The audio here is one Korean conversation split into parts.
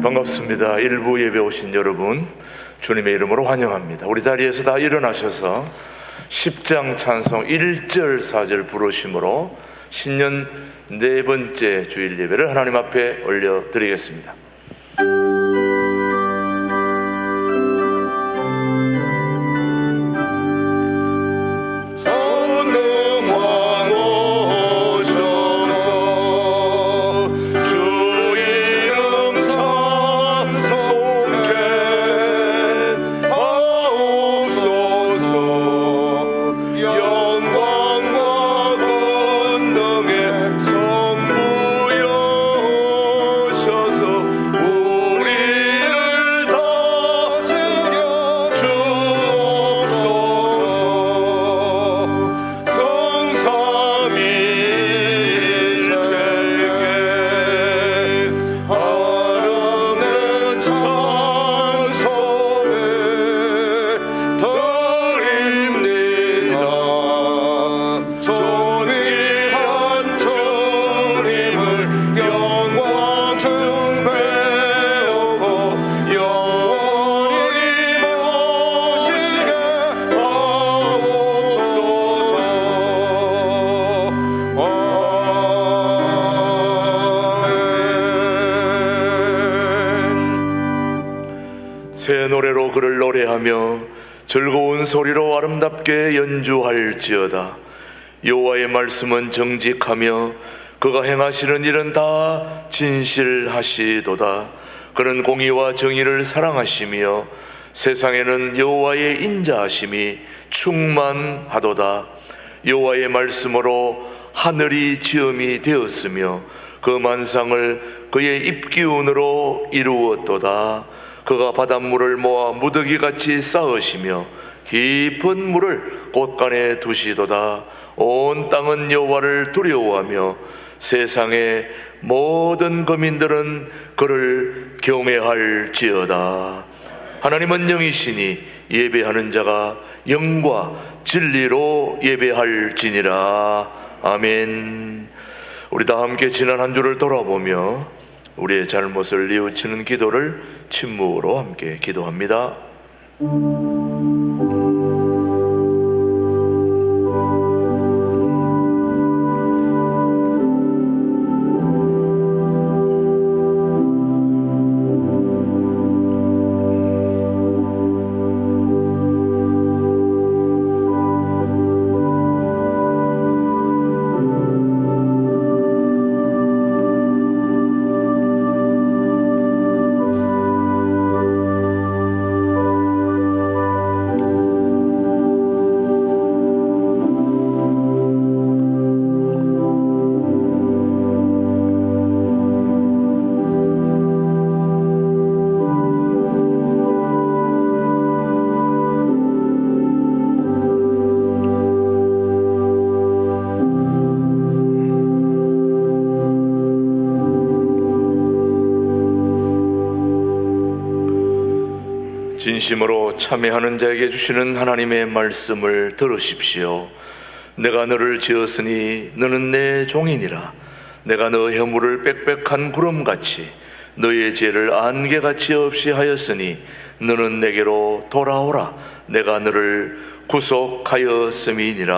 반갑습니다. 일부 예배 오신 여러분 주님의 이름으로 환영합니다. 우리 자리에서 다 일어나셔서 10장 찬송 1절 4절 부르심으로 신년 네 번째 주일 예배를 하나님 앞에 올려드리겠습니다. 새 노래로 그를 노래하며 즐거운 소리로 아름답게 연주할지어다. 여호와의 말씀은 정직하며 그가 행하시는 일은 다 진실하시도다. 그는 공의와 정의를 사랑하시며 세상에는 여호와의 인자하심이 충만하도다. 여호와의 말씀으로 하늘이 지음이 되었으며 그 만상을 그의 입기운으로 이루었도다. 그가 바닷물을 모아 무더기같이 쌓으시며 깊은 물을 곳간에 두시도다. 온 땅은 여호와를 두려워하며 세상의 모든 거민들은 그를 경외할지어다. 하나님은 영이시니 예배하는 자가 영과 진리로 예배할지니라. 아멘. 우리 다 함께 지난 한 주를 돌아보며 우리의 잘못을 뉘우치는 기도를 침묵으로 함께 기도합니다. 진심으로 참회하는 자에게 주시는 하나님의 말씀을 들으십시오. 내가 너를 지었으니 너는 내 종이니라. 내가 너 허물을 빽빽한 구름같이 너의 죄를 안개같이 없이 하였으니 너는 내게로 돌아오라. 내가 너를 구속하였음이니라.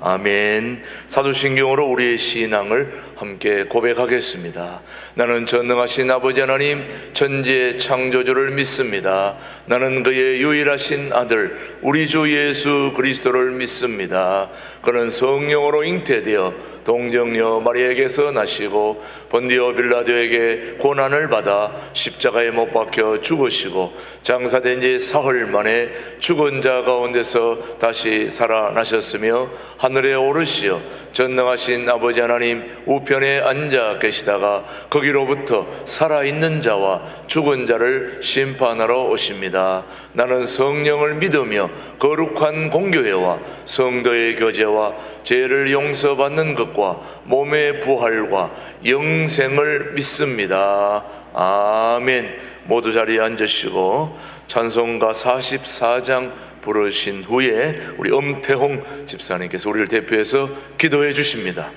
아멘. 사도신경으로 우리의 신앙을 함께 고백하겠습니다. 나는 전능하신 아버지 하나님 천지의 창조주를 믿습니다. 나는 그의 유일하신 아들 우리 주 예수 그리스도를 믿습니다. 그는 성령으로 잉태되어 동정녀 마리아에게서 나시고 본디오 빌라도에게 고난을 받아 십자가에 못 박혀 죽으시고 장사된 지 사흘 만에 죽은 자 가운데서 다시 살아나셨으며 하늘에 오르시어 전능하신 아버지 하나님 우편에 앉아 계시다가 거기로부터 살아있는 자와 죽은 자를 심판하러 오십니다. 나는 성령을 믿으며 거룩한 공교회와 성도의 교제와 죄를 용서받는 것과 몸의 부활과 영생을 믿습니다. 아멘. 모두 자리에 앉으시고 찬송가 44장 부르신 후에 우리 엄태홍 집사님께서 우리를 대표해서 기도해 주십니다.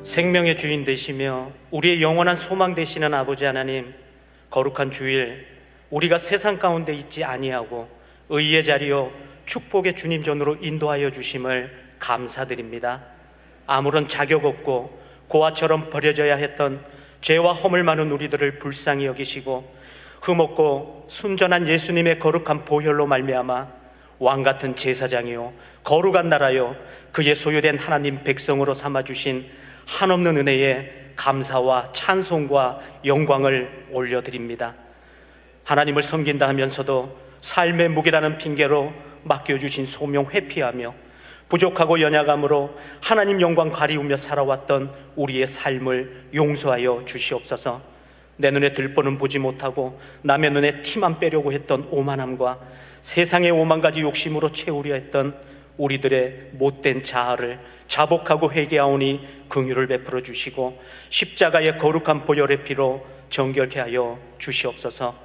생명의 주인 되시며 우리의 영원한 소망 되시는 아버지 하나님, 거룩한 주일 우리가 세상 가운데 있지 아니하고 의의 자리요 축복의 주님 전으로 인도하여 주심을 감사드립니다. 아무런 자격 없고 고아처럼 버려져야 했던 죄와 허물 많은 우리들을 불쌍히 여기시고 흠없고 순전한 예수님의 거룩한 보혈로 말미암아 왕같은 제사장이요 거룩한 나라요 그의 소유된 하나님 백성으로 삼아주신 한없는 은혜에 감사와 찬송과 영광을 올려드립니다. 하나님을 섬긴다 하면서도 삶의 무게라는 핑계로 맡겨주신 소명 회피하며 부족하고 연약함으로 하나님 영광 가리우며 살아왔던 우리의 삶을 용서하여 주시옵소서. 내 눈에 들보는 보지 못하고 남의 눈에 티만 빼려고 했던 오만함과 세상의 오만 가지 욕심으로 채우려 했던 우리들의 못된 자아를 자복하고 회개하오니 긍휼을 베풀어 주시고 십자가의 거룩한 보혈의 피로 정결케 하여 주시옵소서.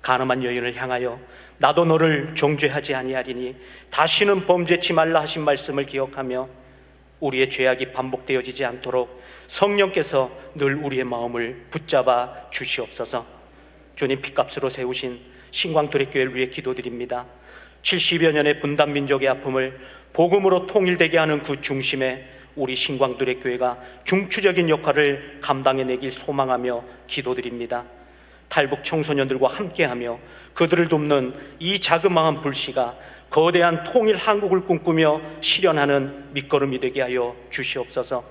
가늠한 여인을 향하여 나도 너를 정죄하지 아니하리니 다시는 범죄치 말라 하신 말씀을 기억하며 우리의 죄악이 반복되어지지 않도록 성령께서 늘 우리의 마음을 붙잡아 주시옵소서. 주님 핏값으로 세우신 신광두레교회를 위해 기도드립니다. 70여 년의 분단 민족의 아픔을 복음으로 통일되게 하는 그 중심에 우리 신광두레교회가 중추적인 역할을 감당해내길 소망하며 기도드립니다. 탈북 청소년들과 함께하며 그들을 돕는 이 자그마한 불씨가 거대한 통일 한국을 꿈꾸며 실현하는 밑거름이 되게 하여 주시옵소서.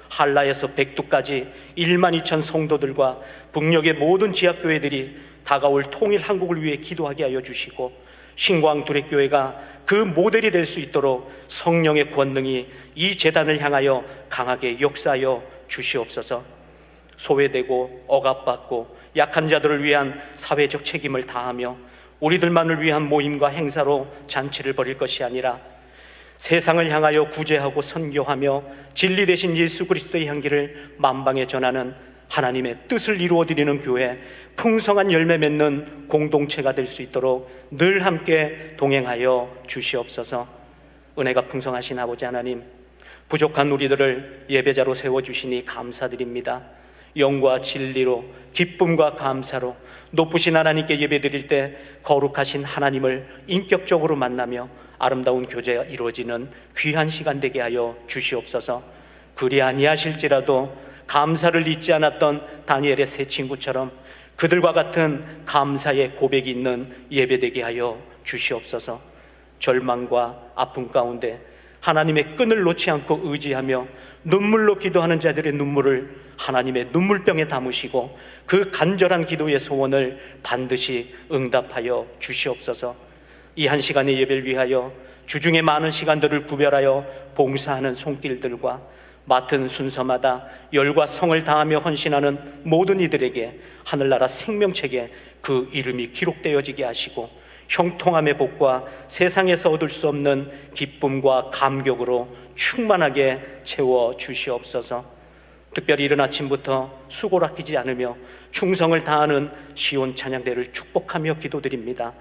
한라에서 백두까지 1만 2천 성도들과 북녘의 모든 지하교회들이 다가올 통일 한국을 위해 기도하게 하여 주시고 신광두레교회가 그 모델이 될 수 있도록 성령의 권능이 이 재단을 향하여 강하게 역사하여 주시옵소서. 소외되고 억압받고 약한 자들을 위한 사회적 책임을 다하며 우리들만을 위한 모임과 행사로 잔치를 벌일 것이 아니라 세상을 향하여 구제하고 선교하며 진리 되신 예수 그리스도의 향기를 만방에 전하는 하나님의 뜻을 이루어드리는 교회, 풍성한 열매 맺는 공동체가 될 수 있도록 늘 함께 동행하여 주시옵소서. 은혜가 풍성하신 아버지 하나님, 부족한 우리들을 예배자로 세워주시니 감사드립니다. 영과 진리로 기쁨과 감사로 높으신 하나님께 예배드릴 때 거룩하신 하나님을 인격적으로 만나며 아름다운 교제가 이루어지는 귀한 시간 되게 하여 주시옵소서. 그리 아니하실지라도 감사를 잊지 않았던 다니엘의 세 친구처럼 그들과 같은 감사의 고백이 있는 예배되게 하여 주시옵소서. 절망과 아픔 가운데 하나님의 끈을 놓지 않고 의지하며 눈물로 기도하는 자들의 눈물을 하나님의 눈물병에 담으시고 그 간절한 기도의 소원을 반드시 응답하여 주시옵소서. 이 한 시간의 예배를 위하여 주중에 많은 시간들을 구별하여 봉사하는 손길들과 맡은 순서마다 열과 성을 다하며 헌신하는 모든 이들에게 하늘나라 생명책에 그 이름이 기록되어지게 하시고 형통함의 복과 세상에서 얻을 수 없는 기쁨과 감격으로 충만하게 채워 주시옵소서. 특별히 이른 아침부터 수고를 아끼지 않으며 충성을 다하는 시온 찬양대를 축복하며 기도드립니다.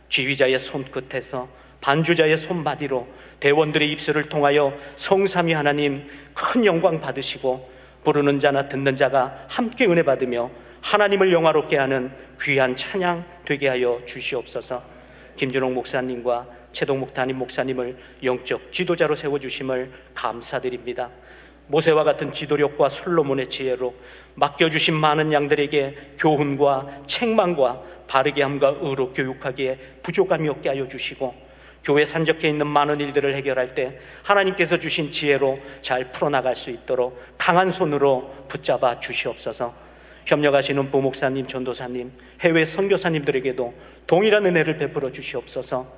지휘자의 손끝에서 반주자의 손바디로 대원들의 입술을 통하여 성삼위 하나님 큰 영광 받으시고 부르는 자나 듣는 자가 함께 은혜 받으며 하나님을 영화롭게 하는 귀한 찬양 되게 하여 주시옵소서. 김준홍 목사님과 최동목 담임 목사님을 영적 지도자로 세워주심을 감사드립니다. 모세와 같은 지도력과 솔로몬의 지혜로 맡겨주신 많은 양들에게 교훈과 책망과 바르게 함과 의로 교육하기에 부족함이 없게 하여 주시고 교회 산적해 있는 많은 일들을 해결할 때 하나님께서 주신 지혜로 잘 풀어나갈 수 있도록 강한 손으로 붙잡아 주시옵소서. 협력하시는 부목사님, 전도사님, 해외 선교사님들에게도 동일한 은혜를 베풀어 주시옵소서.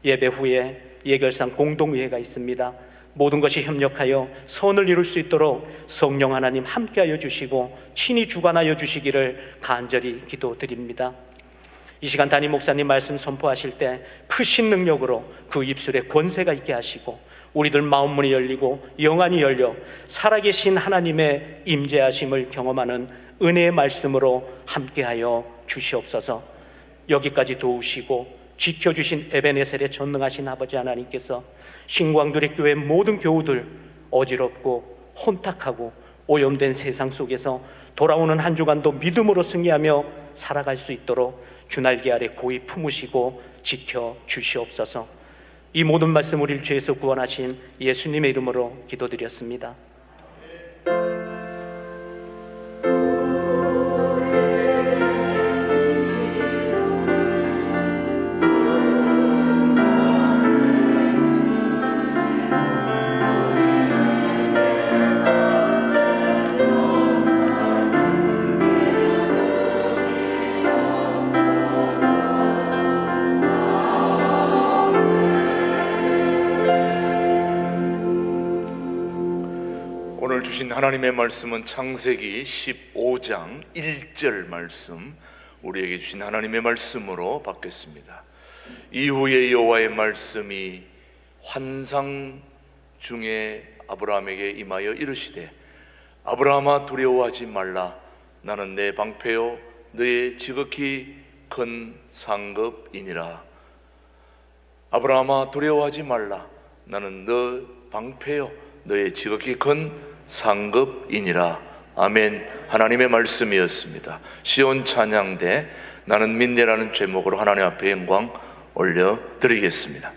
예배 후에 예결상 공동회의가 있습니다. 모든 것이 협력하여 선을 이룰 수 있도록 성령 하나님 함께하여 주시고 친히 주관하여 주시기를 간절히 기도드립니다. 이 시간 담임 목사님 말씀 선포하실 때 크신 능력으로 그 입술에 권세가 있게 하시고 우리들 마음문이 열리고 영안이 열려 살아계신 하나님의 임재하심을 경험하는 은혜의 말씀으로 함께하여 주시옵소서. 여기까지 도우시고 지켜주신 에베네셀의 전능하신 아버지 하나님께서 신광두레교회 모든 교우들 어지럽고 혼탁하고 오염된 세상 속에서 돌아오는 한 주간도 믿음으로 승리하며 살아갈 수 있도록 주날개 아래 고이 품으시고 지켜 주시옵소서. 이 모든 말씀 우리를 죄에서 구원하신 예수님의 이름으로 기도드렸습니다. 오늘 주신 하나님의 말씀은 창세기 15장 1절 말씀, 우리에게 주신 하나님의 말씀으로 받겠습니다. 이후에 여호와의 말씀이 환상 중에 아브라함에게 임하여 이르시되, 아브라함아 두려워하지 말라. 나는 내 방패요 너의 지극히 큰 상급이니라. 아브라함아 두려워하지 말라. 나는 너 방패요 너의 지극히 큰 상급이니라. 아멘. 하나님의 말씀이었습니다. 시온 찬양대 나는 믿네라는 제목으로 하나님 앞에 영광 올려드리겠습니다.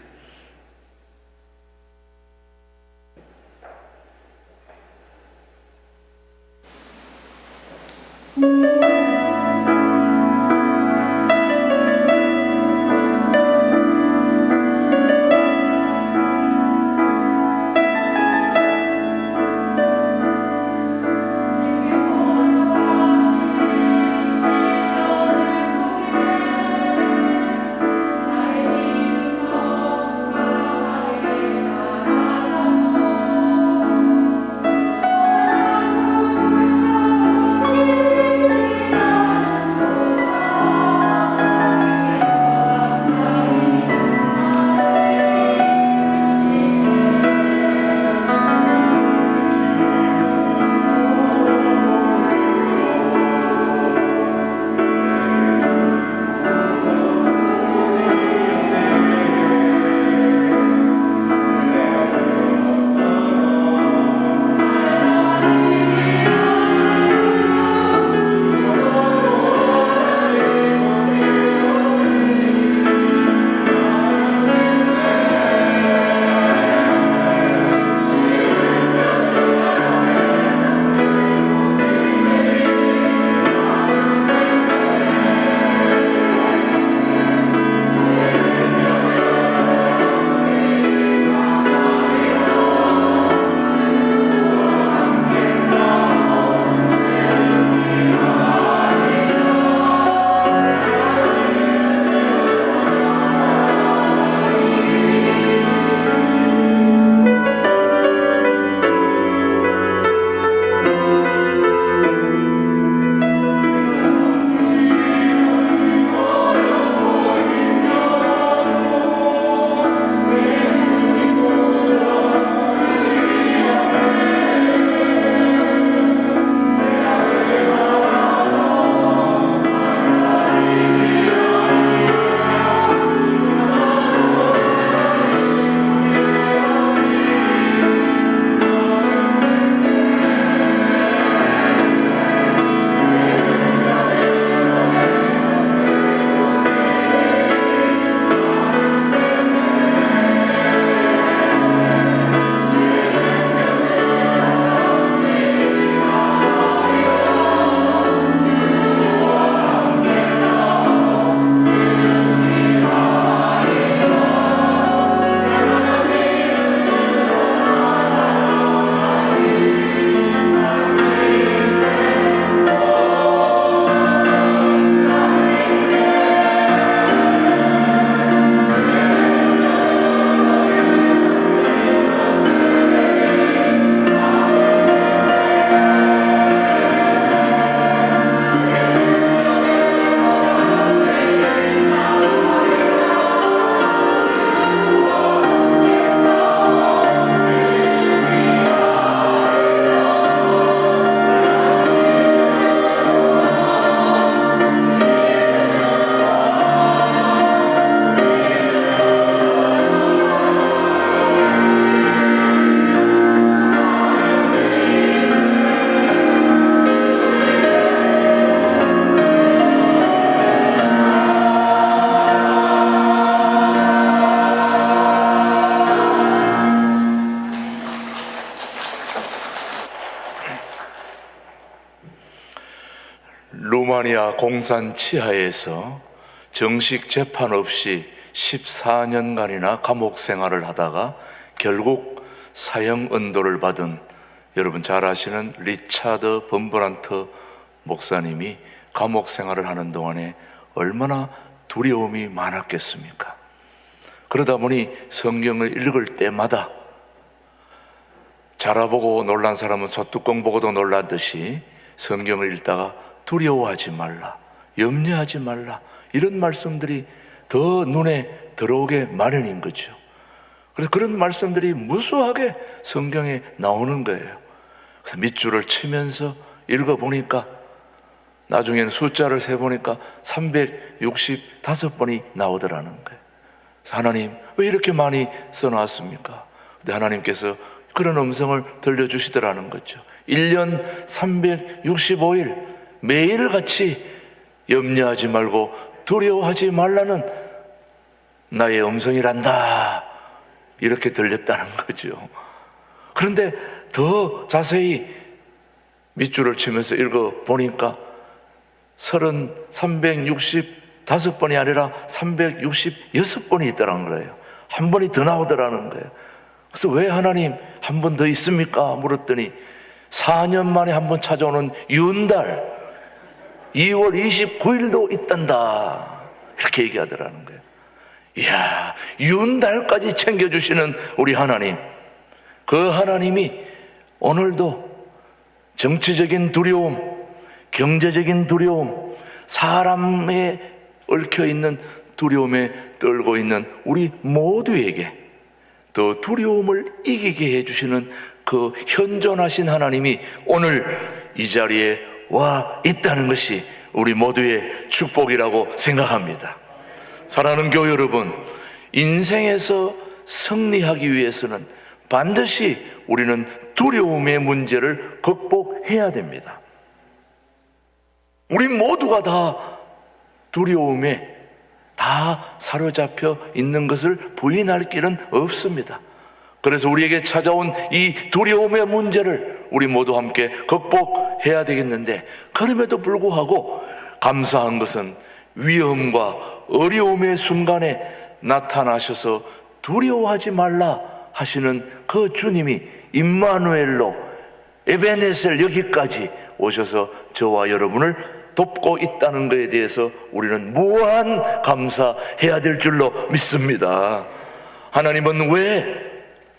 루마니아 공산 치하에서 정식 재판 없이 14년간이나 감옥 생활을 하다가 결국 사형 언도를 받은 여러분 잘 아시는 리차드 범브란트 목사님이 감옥 생활을 하는 동안에 얼마나 두려움이 많았겠습니까? 그러다 보니 성경을 읽을 때마다 자라보고 놀란 사람은 소뚜껑 보고도 놀라듯이 성경을 읽다가 두려워하지 말라, 염려하지 말라, 이런 말씀들이 더 눈에 들어오게 마련인 거죠. 그래서 그런 말씀들이 무수하게 성경에 나오는 거예요. 그래서 밑줄을 치면서 읽어보니까 나중에는 숫자를 세보니까 365번이 나오더라는 거예요. 그래서 하나님 왜 이렇게 많이 써놨습니까? 근데 하나님께서 그런 음성을 들려주시더라는 거죠. 1년 365일 매일같이 염려하지 말고 두려워하지 말라는 나의 음성이란다, 이렇게 들렸다는 거죠. 그런데 더 자세히 밑줄을 치면서 읽어보니까 365번이 아니라 366번이 있더라는 거예요. 한 번이 더 나오더라는 거예요. 그래서 왜 하나님 한 번 더 있습니까? 물었더니 4년 만에 한 번 찾아오는 윤달 2월 29일도 있단다, 이렇게 얘기하더라는 거예요. 이야, 윤달까지 챙겨주시는 우리 하나님, 그 하나님이 오늘도 정치적인 두려움, 경제적인 두려움, 사람에 얽혀있는 두려움에 떨고 있는 우리 모두에게 더 두려움을 이기게 해주시는 그 현존하신 하나님이 오늘 이 자리에 와 있다는 것이 우리 모두의 축복이라고 생각합니다. 사랑하는 교회 여러분, 인생에서 승리하기 위해서는 반드시 우리는 두려움의 문제를 극복해야 됩니다. 우리 모두가 다 두려움에 다 사로잡혀 있는 것을 부인할 길은 없습니다. 그래서 우리에게 찾아온 이 두려움의 문제를 우리 모두 함께 극복해야 되겠는데, 그럼에도 불구하고 감사한 것은 위험과 어려움의 순간에 나타나셔서 두려워하지 말라 하시는 그 주님이 임마누엘로 에베네셀 여기까지 오셔서 저와 여러분을 돕고 있다는 것에 대해서 우리는 무한 감사해야 될 줄로 믿습니다. 하나님은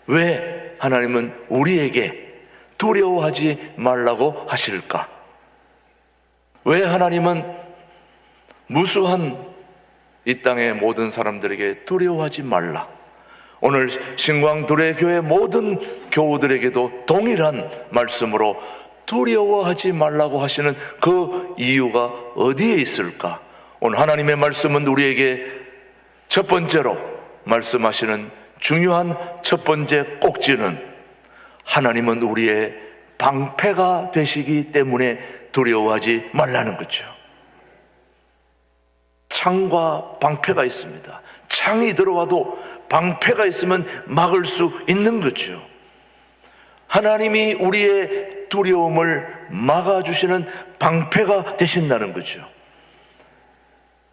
왜 하나님은 우리에게 두려워하지 말라고 하실까? 왜 하나님은 무수한 이 땅의 모든 사람들에게 두려워하지 말라, 오늘 신광두레교회 모든 교우들에게도 동일한 말씀으로 두려워하지 말라고 하시는 그 이유가 어디에 있을까? 오늘 하나님의 말씀은 우리에게 첫 번째로 말씀하시는 중요한 첫 번째 꼭지는 하나님은 우리의 방패가 되시기 때문에 두려워하지 말라는 거죠. 창과 방패가 있습니다. 창이 들어와도 방패가 있으면 막을 수 있는 거죠. 하나님이 우리의 두려움을 막아주시는 방패가 되신다는 거죠.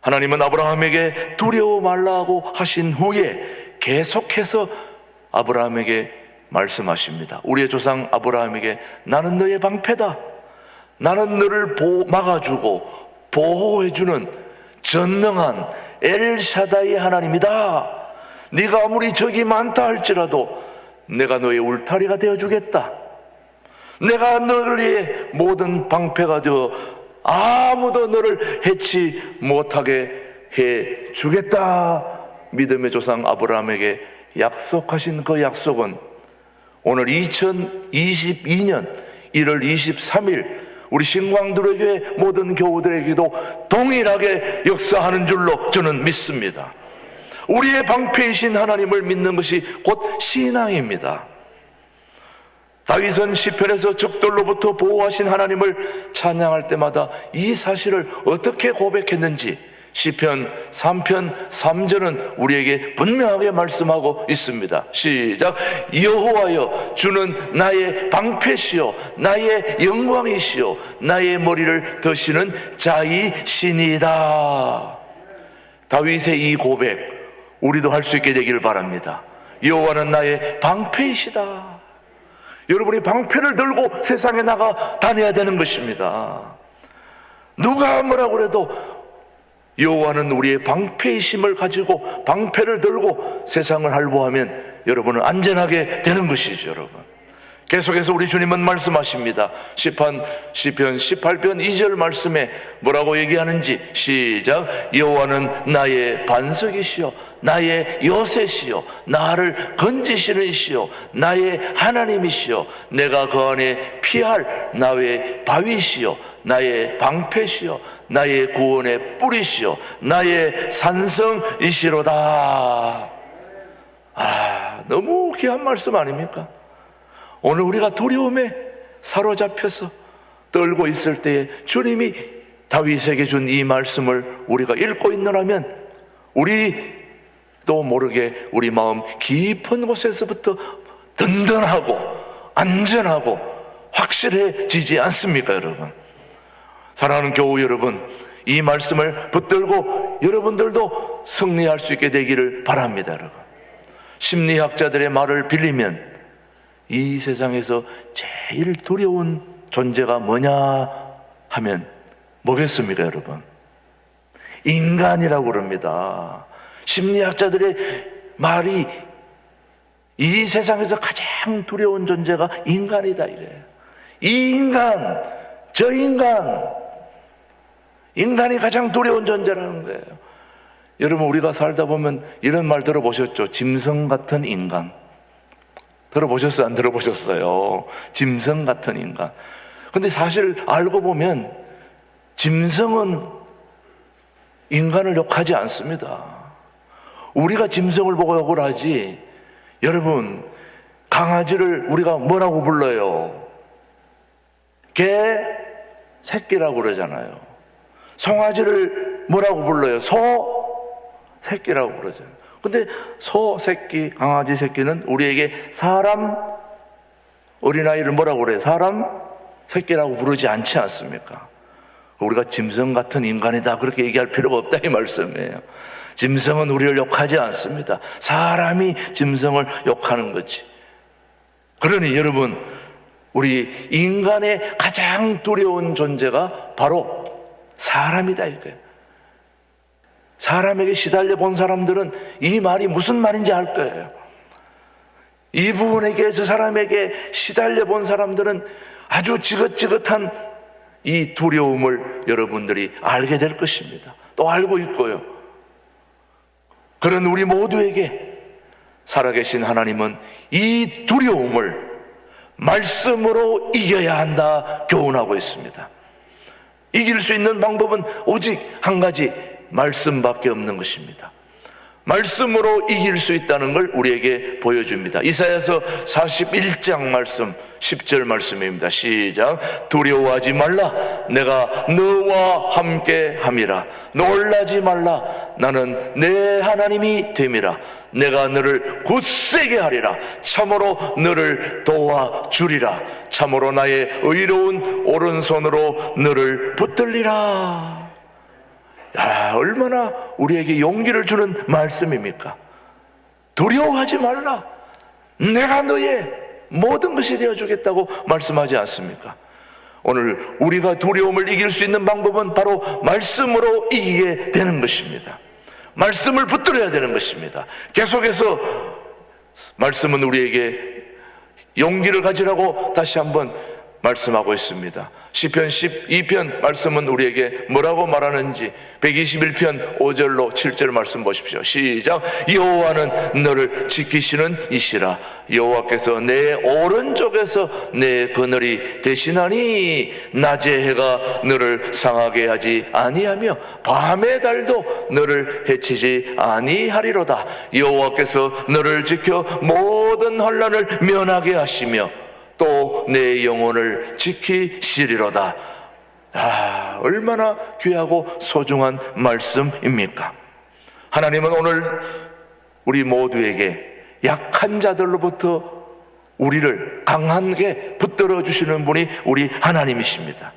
하나님은 아브라함에게 두려워 말라고 하신 후에 계속해서 아브라함에게 말씀하십니다. 우리의 조상 아브라함에게 나는 너의 방패다, 나는 너를 막아주고 보호해주는 전능한 엘샤다이 하나님이다, 네가 아무리 적이 많다 할지라도 내가 너의 울타리가 되어주겠다, 내가 너의 모든 방패가 되어 아무도 너를 해치 못하게 해주겠다, 믿음의 조상 아브라함에게 약속하신 그 약속은 오늘 2022년 1월 23일 우리 신광두레교회 모든 교우들에게도 동일하게 역사하는 줄로 저는 믿습니다. 우리의 방패이신 하나님을 믿는 것이 곧 신앙입니다. 다윗은 시편에서 적들로부터 보호하신 하나님을 찬양할 때마다 이 사실을 어떻게 고백했는지 시편 3편 3절은 우리에게 분명하게 말씀하고 있습니다. 시작. 여호와여, 주는 나의 방패시요 나의 영광이시요 나의 머리를 드시는 자이시니이다. 다윗의 이 고백 우리도 할 수 있게 되기를 바랍니다. 여호와는 나의 방패이시다. 여러분이 방패를 들고 세상에 나가 다녀야 되는 것입니다. 누가 뭐라고 그래도 여호와는 우리의 방패이심을 가지고 방패를 들고 세상을 할보하면 여러분은 안전하게 되는 것이죠. 여러분, 계속해서 우리 주님은 말씀하십니다. 시편 18편 2절 말씀에 뭐라고 얘기하는지 시작. 여호와는 나의 반석이시요 나의 요새시요 나를 건지시는 이시요 나의 하나님이시요 내가 그 안에 피할 나의 바위시요 나의 방패시요 나의 구원의 뿌리시요 나의 산성이시로다. 너무 귀한 말씀 아닙니까? 오늘 우리가 두려움에 사로잡혀서 떨고 있을 때에 주님이 다윗에게 준 이 말씀을 우리가 읽고 있노라면 우리도 모르게 우리 마음 깊은 곳에서부터 든든하고 안전하고 확실해지지 않습니까, 여러분? 사랑하는 교우 여러분, 이 말씀을 붙들고 여러분들도 승리할 수 있게 되기를 바랍니다. 여러분, 심리학자들의 말을 빌리면 이 세상에서 제일 두려운 존재가 뭐냐 하면 뭐겠습니까, 여러분? 인간이라고 그럽니다. 심리학자들의 말이 이 세상에서 가장 두려운 존재가 인간이다 이래요. 이 인간, 저 인간이 가장 두려운 존재라는 거예요. 여러분, 우리가 살다 보면 이런 말 들어보셨죠? 짐승 같은 인간. 들어보셨어요? 안 들어보셨어요? 짐승 같은 인간. 근데 사실 알고 보면 짐승은 인간을 욕하지 않습니다. 우리가 짐승을 보고 욕을 하지. 여러분, 강아지를 우리가 뭐라고 불러요? 개 새끼라고 그러잖아요. 송아지를 뭐라고 불러요? 소 새끼라고 그러잖아요. 근데 소 새끼, 강아지 새끼는 우리에게 사람, 어린아이를 뭐라고 그래요? 사람 새끼라고 부르지 않지 않습니까? 우리가 짐승 같은 인간이다 그렇게 얘기할 필요가 없다 이 말씀이에요. 짐승은 우리를 욕하지 않습니다. 사람이 짐승을 욕하는 거지. 그러니 여러분, 우리 인간의 가장 두려운 존재가 바로 사람이다 이거예요. 사람에게 시달려 본 사람들은 이 말이 무슨 말인지 알 거예요. 이 부분에게, 저 사람에게 시달려 본 사람들은 아주 지긋지긋한 이 두려움을 여러분들이 알게 될 것입니다. 또 알고 있고요. 그런 우리 모두에게 살아계신 하나님은 이 두려움을 말씀으로 이겨야 한다 교훈하고 있습니다. 이길 수 있는 방법은 오직 한 가지, 말씀밖에 없는 것입니다. 말씀으로 이길 수 있다는 걸 우리에게 보여줍니다. 이사야서 41장 말씀 10절 말씀입니다. 시작. 두려워하지 말라. 내가 너와 함께 함이라. 놀라지 말라. 나는 내 하나님이 됨이라. 내가 너를 굳세게 하리라. 참으로 너를 도와주리라. 참으로 나의 의로운 오른손으로 너를 붙들리라. 야, 얼마나 우리에게 용기를 주는 말씀입니까? 두려워하지 말라. 내가 너의 모든 것이 되어주겠다고 말씀하지 않습니까? 오늘 우리가 두려움을 이길 수 있는 방법은 바로 말씀으로 이기게 되는 것입니다. 말씀을 붙들어야 되는 것입니다. 계속해서 말씀은 우리에게 용기를 가지라고 다시 한번 말씀하고 있습니다. 시편 12편 말씀은 우리에게 뭐라고 말하는지 121편 5절로 7절 말씀 보십시오. 시작. 여호와는 너를 지키시는 이시라. 여호와께서 내 오른쪽에서 내 그늘이 되시나니 낮의 해가 너를 상하게 하지 아니하며 밤의 달도 너를 해치지 아니하리로다. 여호와께서 너를 지켜 모든 환난을 면하게 하시며 또 내 영혼을 지키시리로다. 얼마나 귀하고 소중한 말씀입니까? 하나님은 오늘 우리 모두에게 약한 자들로부터 우리를 강하게 붙들어 주시는 분이 우리 하나님이십니다.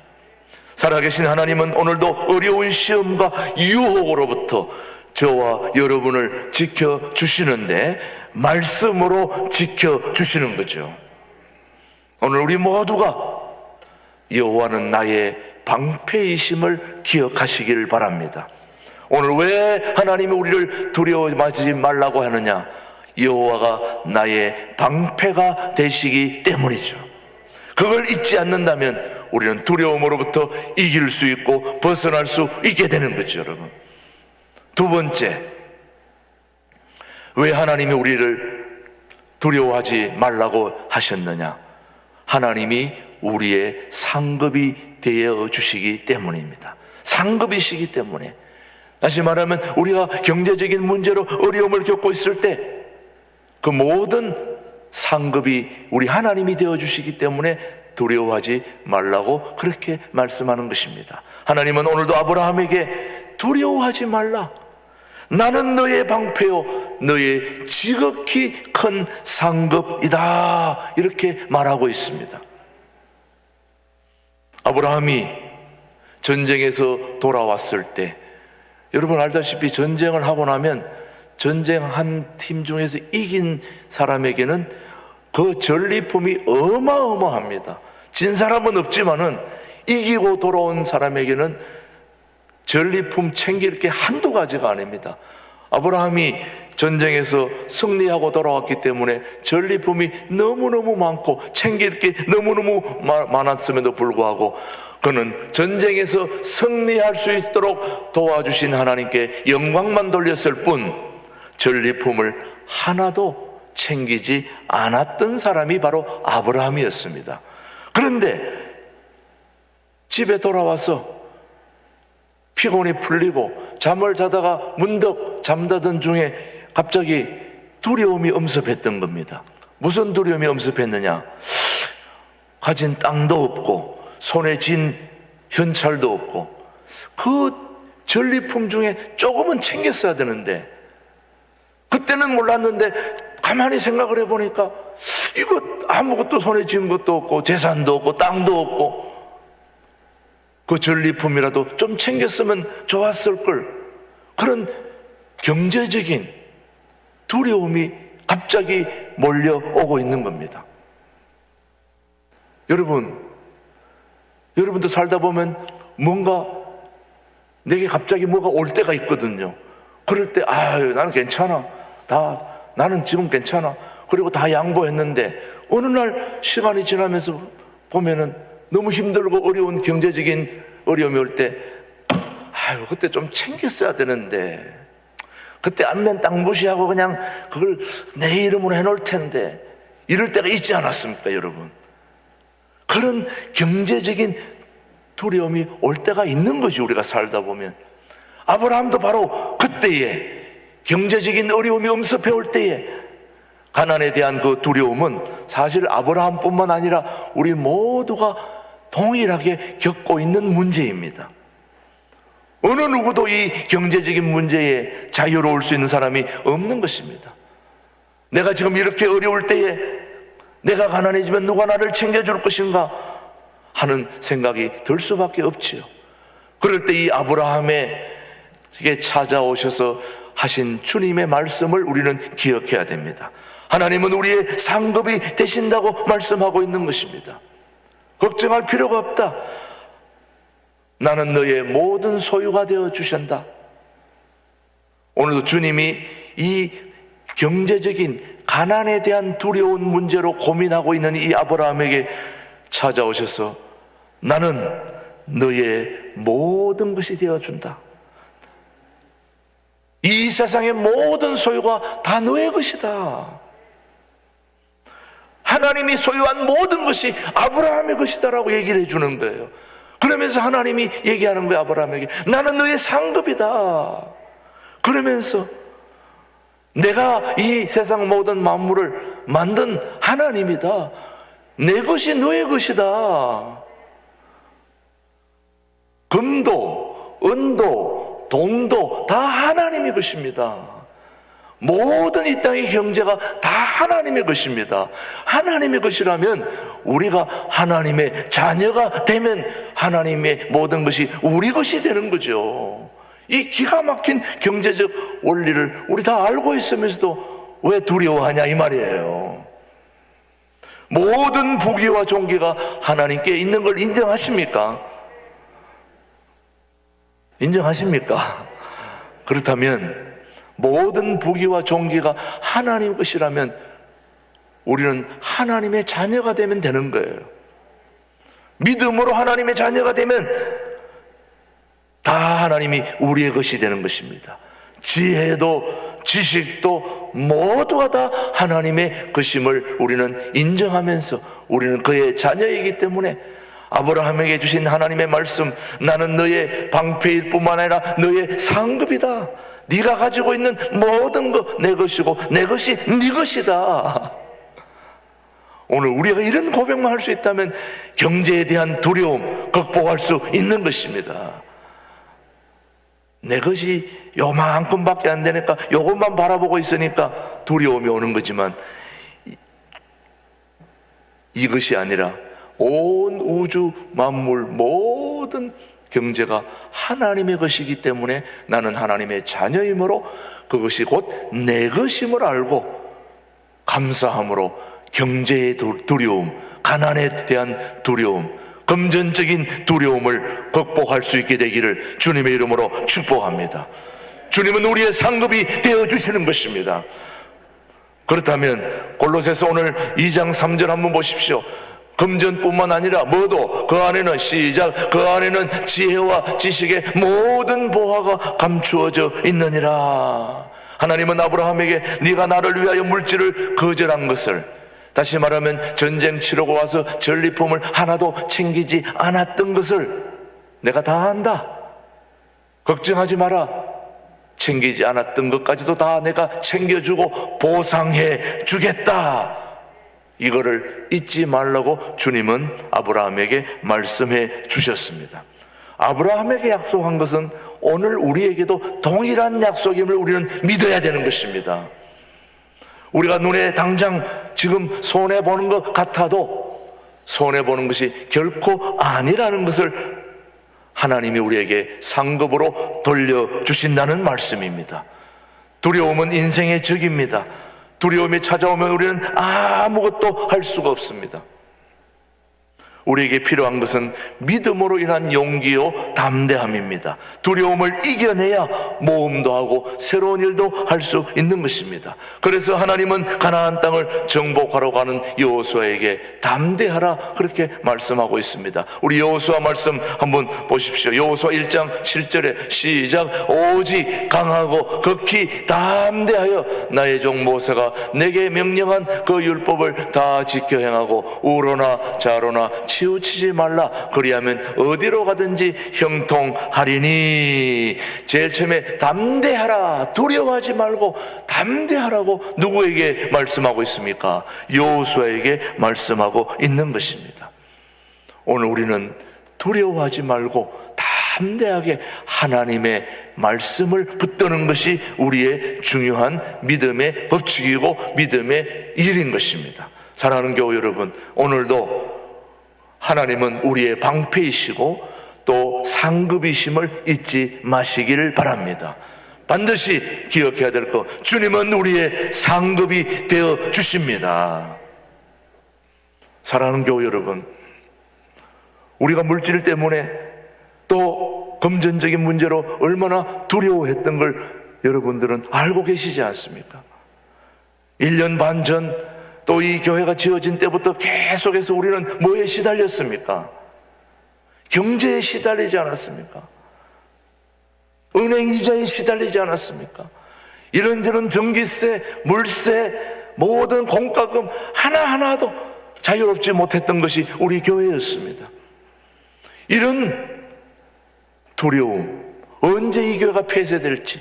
살아계신 하나님은 오늘도 어려운 시험과 유혹으로부터 저와 여러분을 지켜주시는데 말씀으로 지켜주시는 거죠. 오늘 우리 모두가 여호와는 나의 방패이심을 기억하시길 바랍니다. 오늘 왜 하나님이 우리를 두려워하지 말라고 하느냐? 여호와가 나의 방패가 되시기 때문이죠. 그걸 잊지 않는다면 우리는 두려움으로부터 이길 수 있고 벗어날 수 있게 되는 거죠, 여러분. 두 번째, 왜 하나님이 우리를 두려워하지 말라고 하셨느냐? 하나님이 우리의 상급이 되어 주시기 때문입니다. 상급이시기 때문에. 다시 말하면 우리가 경제적인 문제로 어려움을 겪고 있을 때 그 모든 상급이 우리 하나님이 되어 주시기 때문에 두려워하지 말라고 그렇게 말씀하는 것입니다. 하나님은 오늘도 아브라함에게 두려워하지 말라. 나는 너의 방패요 너의 지극히 큰 상급이다. 이렇게 말하고 있습니다. 아브라함이 전쟁에서 돌아왔을 때, 여러분 알다시피 전쟁을 하고 나면 전쟁한 팀 중에서 이긴 사람에게는 그 전리품이 어마어마합니다. 진 사람은 없지만은 이기고 돌아온 사람에게는 전리품 챙길 게 한두 가지가 아닙니다. 아브라함이 전쟁에서 승리하고 돌아왔기 때문에 전리품이 너무너무 많고 챙길 게 너무너무 많았음에도 불구하고 그는 전쟁에서 승리할 수 있도록 도와주신 하나님께 영광만 돌렸을 뿐 전리품을 하나도 챙기지 않았던 사람이 바로 아브라함이었습니다. 그런데 집에 돌아와서 피곤이 풀리고 잠을 자다가 문득 잠자던 중에 갑자기 두려움이 엄습했던 겁니다. 무슨 두려움이 엄습했느냐? 가진 땅도 없고 손에 쥔 현찰도 없고 그 전리품 중에 조금은 챙겼어야 되는데 그때는 몰랐는데 가만히 생각을 해보니까 이거 아무것도 손에 쥔 것도 없고 재산도 없고 땅도 없고 그 전리품이라도 좀 챙겼으면 좋았을 걸. 그런 경제적인 두려움이 갑자기 몰려오고 있는 겁니다. 여러분도 살다 보면 뭔가 내게 갑자기 뭐가 올 때가 있거든요. 그럴 때 나는 괜찮아. 나는 지금 괜찮아. 그리고 다 양보했는데 어느 날 시간이 지나면서 보면은 너무 힘들고 어려운 경제적인 어려움이 올 때 그때 좀 챙겼어야 되는데 그때 안면 딱 무시하고 그냥 그걸 내 이름으로 해놓을 텐데 이럴 때가 있지 않았습니까, 여러분? 그런 경제적인 두려움이 올 때가 있는 것이 우리가 살다 보면 아브라함도 바로 그때에 경제적인 어려움이 엄습해 올 때에 가난에 대한 그 두려움은 사실 아브라함뿐만 아니라 우리 모두가 동일하게 겪고 있는 문제입니다. 어느 누구도 이 경제적인 문제에 자유로울 수 있는 사람이 없는 것입니다. 내가 지금 이렇게 어려울 때에 내가 가난해지면 누가 나를 챙겨줄 것인가 하는 생각이 들 수밖에 없지요. 그럴 때 이 아브라함에게 찾아오셔서 하신 주님의 말씀을 우리는 기억해야 됩니다. 하나님은 우리의 상급이 되신다고 말씀하고 있는 것입니다. 걱정할 필요가 없다. 나는 너의 모든 소유가 되어 주신다. 오늘도 주님이 이 경제적인 가난에 대한 두려운 문제로 고민하고 있는 이 아브라함에게 찾아오셔서 나는 너의 모든 것이 되어준다. 이 세상의 모든 소유가 다 너의 것이다. 하나님이 소유한 모든 것이 아브라함의 것이다라고 얘기를 해주는 거예요. 그러면서 하나님이 얘기하는 거예요, 아브라함에게. 나는 너의 상급이다. 그러면서 내가 이 세상 모든 만물을 만든 하나님이다. 내 것이 너의 것이다. 금도, 은도, 동도 다 하나님의 것입니다. 모든 이 땅의 경제가 다 하나님의 것입니다. 하나님의 것이라면 우리가 하나님의 자녀가 되면 하나님의 모든 것이 우리 것이 되는 거죠. 이 기가 막힌 경제적 원리를 우리 다 알고 있으면서도 왜 두려워하냐 이 말이에요. 모든 부귀와 존귀가 하나님께 있는 걸 인정하십니까? 인정하십니까? 그렇다면 모든 부귀와 존귀가 하나님 것이라면 우리는 하나님의 자녀가 되면 되는 거예요. 믿음으로 하나님의 자녀가 되면 다 하나님이 우리의 것이 되는 것입니다. 지혜도 지식도 모두가 다 하나님의 것임을 우리는 인정하면서 우리는 그의 자녀이기 때문에 아브라함에게 주신 하나님의 말씀, 나는 너의 방패일 뿐만 아니라 너의 상급이다. 네가 가지고 있는 모든 것 내 것이고 내 것이 네 것이다. 오늘 우리가 이런 고백만 할 수 있다면 경제에 대한 두려움 극복할 수 있는 것입니다. 내 것이 요만큼밖에 안 되니까 요것만 바라보고 있으니까 두려움이 오는 거지만 이것이 아니라 온 우주 만물 모든 경제가 하나님의 것이기 때문에 나는 하나님의 자녀이므로 그것이 곧 내 것임을 알고 감사함으로 경제의 두려움, 가난에 대한 두려움, 금전적인 두려움을 극복할 수 있게 되기를 주님의 이름으로 축복합니다. 주님은 우리의 상급이 되어주시는 것입니다. 그렇다면 골로새서 오늘 2장 3절 한번 보십시오. 금전뿐만 아니라 뭐도 그 안에는 시작 그 안에는 지혜와 지식의 모든 보화가 감추어져 있느니라. 하나님은 아브라함에게 네가 나를 위하여 물질을 거절한 것을, 다시 말하면 전쟁 치르고 와서 전리품을 하나도 챙기지 않았던 것을 내가 다 안다. 걱정하지 마라. 챙기지 않았던 것까지도 다 내가 챙겨주고 보상해 주겠다. 이거를 잊지 말라고 주님은 아브라함에게 말씀해 주셨습니다. 아브라함에게 약속한 것은 오늘 우리에게도 동일한 약속임을 우리는 믿어야 되는 것입니다. 우리가 눈에 당장 지금 손해보는 것 같아도 손해보는 것이 결코 아니라는 것을 하나님이 우리에게 상급으로 돌려주신다는 말씀입니다. 두려움은 인생의 적입니다. 두려움이 찾아오면 우리는 아무것도 할 수가 없습니다. 우리에게 필요한 것은 믿음으로 인한 용기요 담대함입니다. 두려움을 이겨내야 모험도 하고 새로운 일도 할 수 있는 것입니다. 그래서 하나님은 가나안 땅을 정복하러 가는 여호수아에게 담대하라 그렇게 말씀하고 있습니다. 우리 여호수아 말씀 한번 보십시오. 여호수아 1장 7절에 시작 오직 강하고 극히 담대하여 나의 종 모세가 내게 명령한 그 율법을 다 지켜 행하고 우로나 좌로나 치우치지 말라. 그리하면 어디로 가든지 형통하리니. 제일 처음에 담대하라. 두려워하지 말고 담대하라고 누구에게 말씀하고 있습니까? 여호수아에게 말씀하고 있는 것입니다. 오늘 우리는 두려워하지 말고 담대하게 하나님의 말씀을 붙드는 것이 우리의 중요한 믿음의 법칙이고 믿음의 일인 것입니다. 사랑하는 교우 여러분, 오늘도 하나님은 우리의 방패이시고 또 상급이심을 잊지 마시기를 바랍니다. 반드시 기억해야 될 것, 주님은 우리의 상급이 되어 주십니다. 사랑하는 교우 여러분, 우리가 물질 때문에 또 금전적인 문제로 얼마나 두려워했던 걸 여러분들은 알고 계시지 않습니까? 1년 반 전 또 이 교회가 지어진 때부터 계속해서 우리는 뭐에 시달렸습니까? 경제에 시달리지 않았습니까? 은행 이자에 시달리지 않았습니까? 이런저런 전기세, 물세, 모든 공과금 하나하나도 자유롭지 못했던 것이 우리 교회였습니다. 이런 두려움, 언제 이 교회가 폐쇄될지,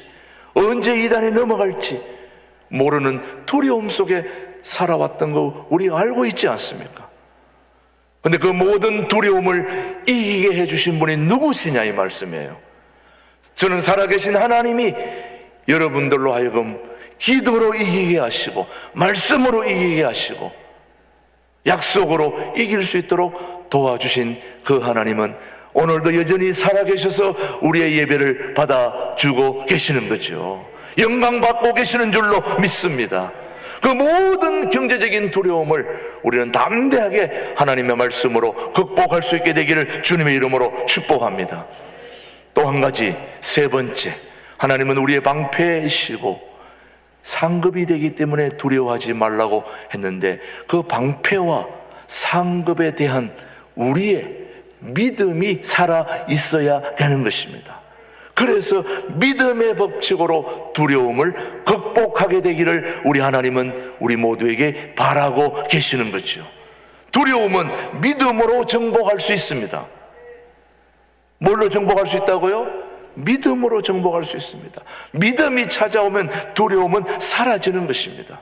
언제 이단에 넘어갈지 모르는 두려움 속에 살아왔던 거 우리가 알고 있지 않습니까? 근데 그 모든 두려움을 이기게 해주신 분이 누구시냐 이 말씀이에요. 저는 살아계신 하나님이 여러분들로 하여금 기도로 이기게 하시고 말씀으로 이기게 하시고 약속으로 이길 수 있도록 도와주신 그 하나님은 오늘도 여전히 살아계셔서 우리의 예배를 받아주고 계시는 거죠. 영광 받고 계시는 줄로 믿습니다. 그 모든 경제적인 두려움을 우리는 담대하게 하나님의 말씀으로 극복할 수 있게 되기를 주님의 이름으로 축복합니다. 또 한 가지, 세 번째, 하나님은 우리의 방패이시고 상급이 되기 때문에 두려워하지 말라고 했는데 그 방패와 상급에 대한 우리의 믿음이 살아 있어야 되는 것입니다. 그래서 믿음의 법칙으로 두려움을 극복하게 되기를 우리 하나님은 우리 모두에게 바라고 계시는 거죠. 두려움은 믿음으로 정복할 수 있습니다. 뭘로 정복할 수 있다고요? 믿음으로 정복할 수 있습니다. 믿음이 찾아오면 두려움은 사라지는 것입니다.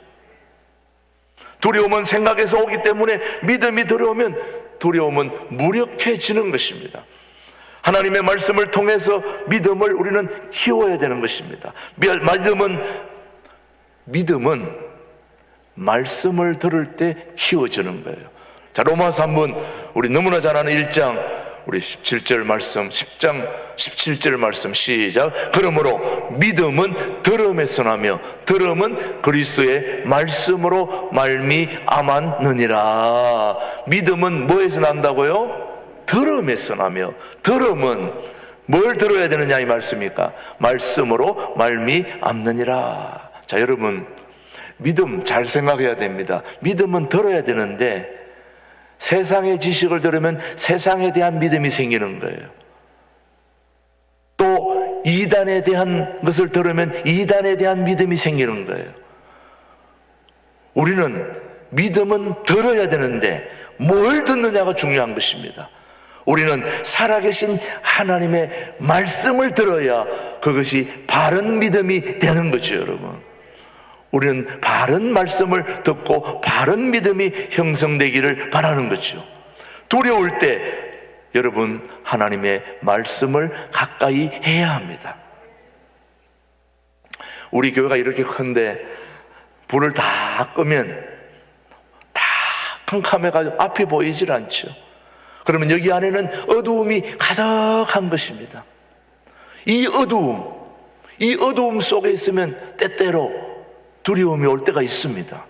두려움은 생각에서 오기 때문에 믿음이 들어오면 두려움은 무력해지는 것입니다. 하나님의 말씀을 통해서 믿음을 우리는 키워야 되는 것입니다. 믿음은 말씀을 들을 때 키워지는 거예요. 자, 로마서 한번 우리 너무나 잘 아는 1장 우리 17절 말씀, 10장 17절 말씀 시작. 그러므로 믿음은 들음에서 나며 들음은 그리스도의 말씀으로 말미암았느니라. 믿음은 뭐에서 난다고요? 들음에서 나며, 들음은 뭘 들어야 되느냐 이 말씀입니까? 말씀으로 말미암느니라. 자, 여러분 믿음 잘 생각해야 됩니다. 믿음은 들어야 되는데 세상의 지식을 들으면 세상에 대한 믿음이 생기는 거예요. 또 이단에 대한 것을 들으면 이단에 대한 믿음이 생기는 거예요. 우리는 믿음은 들어야 되는데 뭘 듣느냐가 중요한 것입니다. 우리는 살아계신 하나님의 말씀을 들어야 그것이 바른 믿음이 되는 거죠, 여러분. 우리는 바른 말씀을 듣고 바른 믿음이 형성되기를 바라는 거죠. 두려울 때 여러분 하나님의 말씀을 가까이 해야 합니다. 우리 교회가 이렇게 큰데 불을 다 끄면 다 캄캄해가지고 앞이 보이질 않죠. 그러면 여기 안에는 어두움이 가득한 것입니다. 이 어두움 속에 있으면 때때로 두려움이 올 때가 있습니다.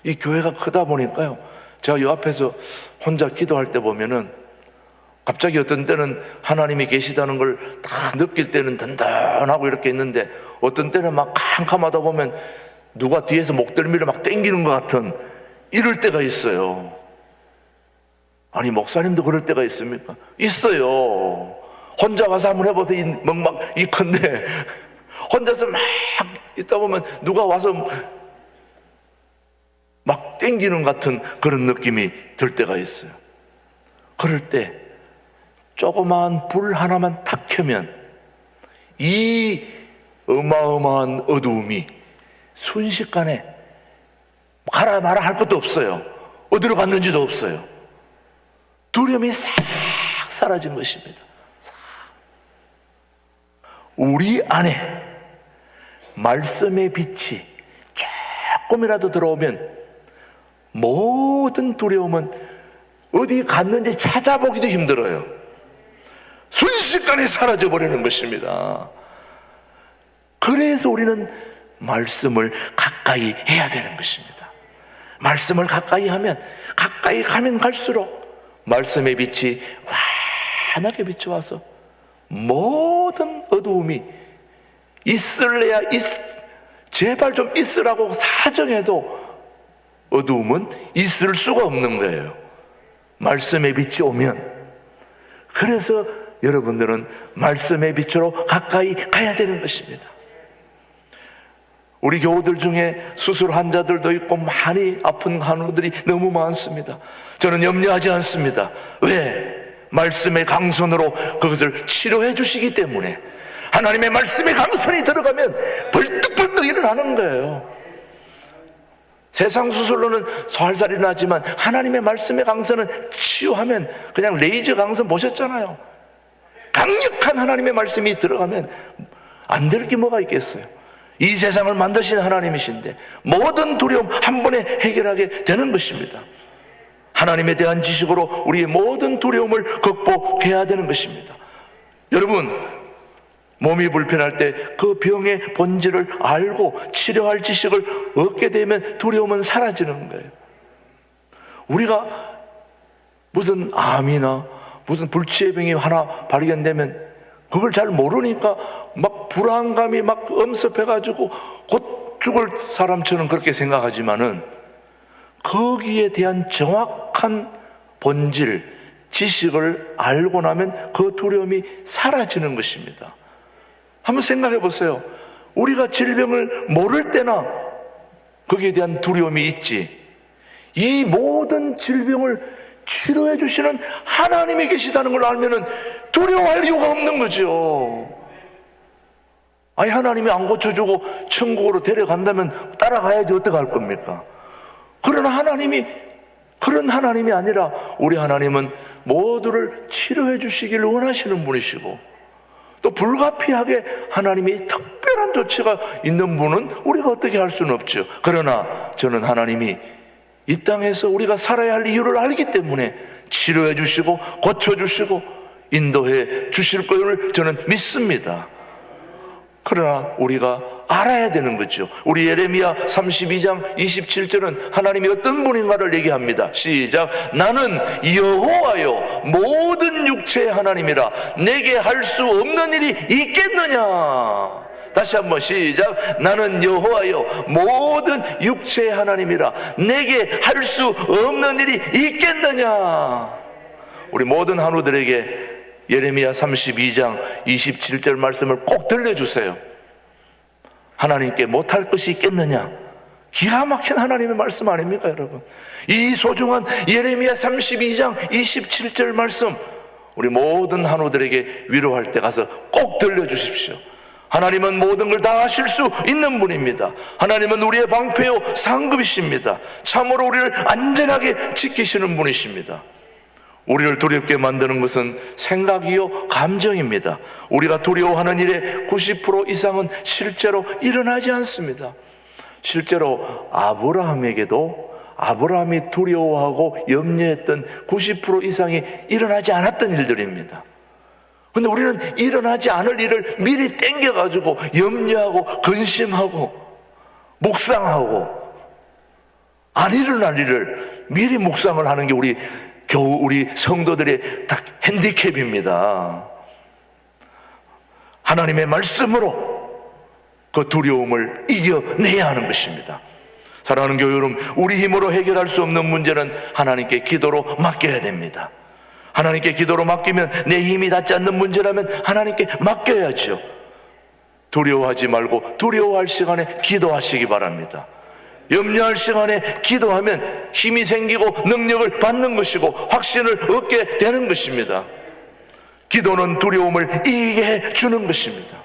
이 교회가 크다 보니까요, 제가 이 앞에서 혼자 기도할 때 보면은 갑자기 어떤 때는 하나님이 계시다는 걸 다 느낄 때는 든든하고 이렇게 있는데 어떤 때는 막 캄캄하다 보면 누가 뒤에서 목덜미를 막 당기는 것 같은 이럴 때가 있어요. 아니 목사님도 그럴 때가 있습니까? 있어요. 혼자 가서 한번 해보세요. 이 큰데 혼자서 막 있다 보면 누가 와서 막 땡기는 같은 그런 느낌이 들 때가 있어요. 그럴 때 조그마한 불 하나만 탁 켜면 이 어마어마한 어두움이 순식간에 가라 마라 할 것도 없어요. 어디로 갔는지도 없어요. 두려움이 싹 사라진 것입니다. 우리 안에 말씀의 빛이 조금이라도 들어오면 모든 두려움은 어디 갔는지 찾아보기도 힘들어요. 순식간에 사라져버리는 것입니다. 그래서 우리는 말씀을 가까이 해야 되는 것입니다. 말씀을 가까이 하면 가까이 가면 갈수록 말씀의 빛이 환하게 비춰와서 모든 어두움이 있을래야 제발 좀 있으라고 사정해도 어두움은 있을 수가 없는 거예요. 말씀의 빛이 오면. 그래서 여러분들은 말씀의 빛으로 가까이 가야 되는 것입니다. 우리 교우들 중에 수술 환자들도 있고 많이 아픈 환우들이 너무 많습니다. 저는 염려하지 않습니다. 왜? 말씀의 강선으로 그것을 치료해 주시기 때문에. 하나님의 말씀의 강선이 들어가면 벌떡벌떡 일어나는 거예요. 세상 수술로는 살살이 나지만 하나님의 말씀의 강선은 치유하면 그냥 레이저 강선 보셨잖아요. 강력한 하나님의 말씀이 들어가면 안 될 게 뭐가 있겠어요. 이 세상을 만드신 하나님이신데 모든 두려움 한 번에 해결하게 되는 것입니다. 하나님에 대한 지식으로 우리의 모든 두려움을 극복해야 되는 것입니다. 여러분, 몸이 불편할 때 그 병의 본질을 알고 치료할 지식을 얻게 되면 두려움은 사라지는 거예요. 우리가 무슨 암이나 무슨 불치의 병이 하나 발견되면 그걸 잘 모르니까 막 불안감이 막 엄습해가지고 곧 죽을 사람처럼 그렇게 생각하지만은 거기에 대한 정확한 본질, 지식을 알고 나면 그 두려움이 사라지는 것입니다. 한번 생각해 보세요. 우리가 질병을 모를 때나 거기에 대한 두려움이 있지, 이 모든 질병을 치료해 주시는 하나님이 계시다는 걸 알면은 두려워할 이유가 없는 거죠. 아니, 하나님이 안 고쳐주고 천국으로 데려간다면 따라가야지 어떡할 겁니까? 그러나 하나님이 그런 하나님이 아니라 우리 하나님은 모두를 치료해 주시기를 원하시는 분이시고, 또 불가피하게 하나님이 특별한 조치가 있는 분은 우리가 어떻게 할 수는 없죠. 그러나 저는 하나님이 이 땅에서 우리가 살아야 할 이유를 알기 때문에 치료해 주시고 고쳐주시고 인도해 주실 것을 저는 믿습니다. 그러나 우리가 알아야 되는 거죠. 우리 예레미야 32장 27절은 하나님이 어떤 분인가를 얘기합니다. 시작. 나는 여호와요 모든 육체의 하나님이라 내게 할 수 없는 일이 있겠느냐. 다시 한번 시작. 나는 여호와요 모든 육체의 하나님이라 내게 할 수 없는 일이 있겠느냐. 우리 모든 한우들에게 예레미야 32장 27절 말씀을 꼭 들려주세요. 하나님께 못할 것이 있겠느냐. 기가 막힌 하나님의 말씀 아닙니까, 여러분? 이 소중한 예레미야 32장 27절 말씀, 우리 모든 한우들에게 위로할 때 가서 꼭 들려주십시오. 하나님은 모든 걸 다 하실 수 있는 분입니다. 하나님은 우리의 방패요 상급이십니다. 참으로 우리를 안전하게 지키시는 분이십니다. 우리를 두렵게 만드는 것은 생각이요 감정입니다. 우리가 두려워하는 일의 90% 이상은 실제로 일어나지 않습니다. 실제로 아브라함에게도 아브라함이 두려워하고 염려했던 90% 이상이 일어나지 않았던 일들입니다. 근데 우리는 일어나지 않을 일을 미리 땡겨가지고 염려하고 근심하고 묵상하고 안 일어날 일을 미리 묵상을 하는 게 겨우 우리 성도들의 딱 핸디캡입니다. 하나님의 말씀으로 그 두려움을 이겨내야 하는 것입니다. 사랑하는 교회 여러분, 우리 힘으로 해결할 수 없는 문제는 하나님께 기도로 맡겨야 됩니다. 하나님께 기도로 맡기면 내 힘이 닿지 않는 문제라면 하나님께 맡겨야죠. 두려워하지 말고 두려워할 시간에 기도하시기 바랍니다. 염려할 시간에 기도하면 힘이 생기고 능력을 받는 것이고 확신을 얻게 되는 것입니다. 기도는 두려움을 이기게 해주는 것입니다.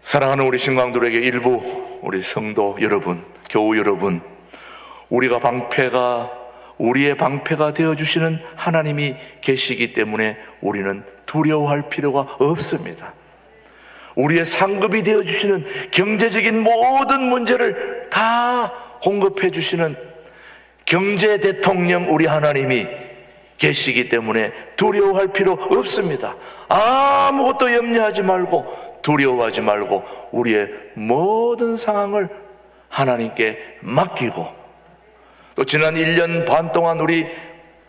사랑하는 우리 신강들에게 일부 우리 성도 여러분, 교우 여러분, 우리의 방패가 되어주시는 하나님이 계시기 때문에 우리는 두려워할 필요가 없습니다. 우리의 상급이 되어주시는 경제적인 모든 문제를 다 공급해 주시는 경제 대통령 우리 하나님이 계시기 때문에 두려워할 필요 없습니다. 아무것도 염려하지 말고 두려워하지 말고 우리의 모든 상황을 하나님께 맡기고, 또 지난 1년 반 동안 우리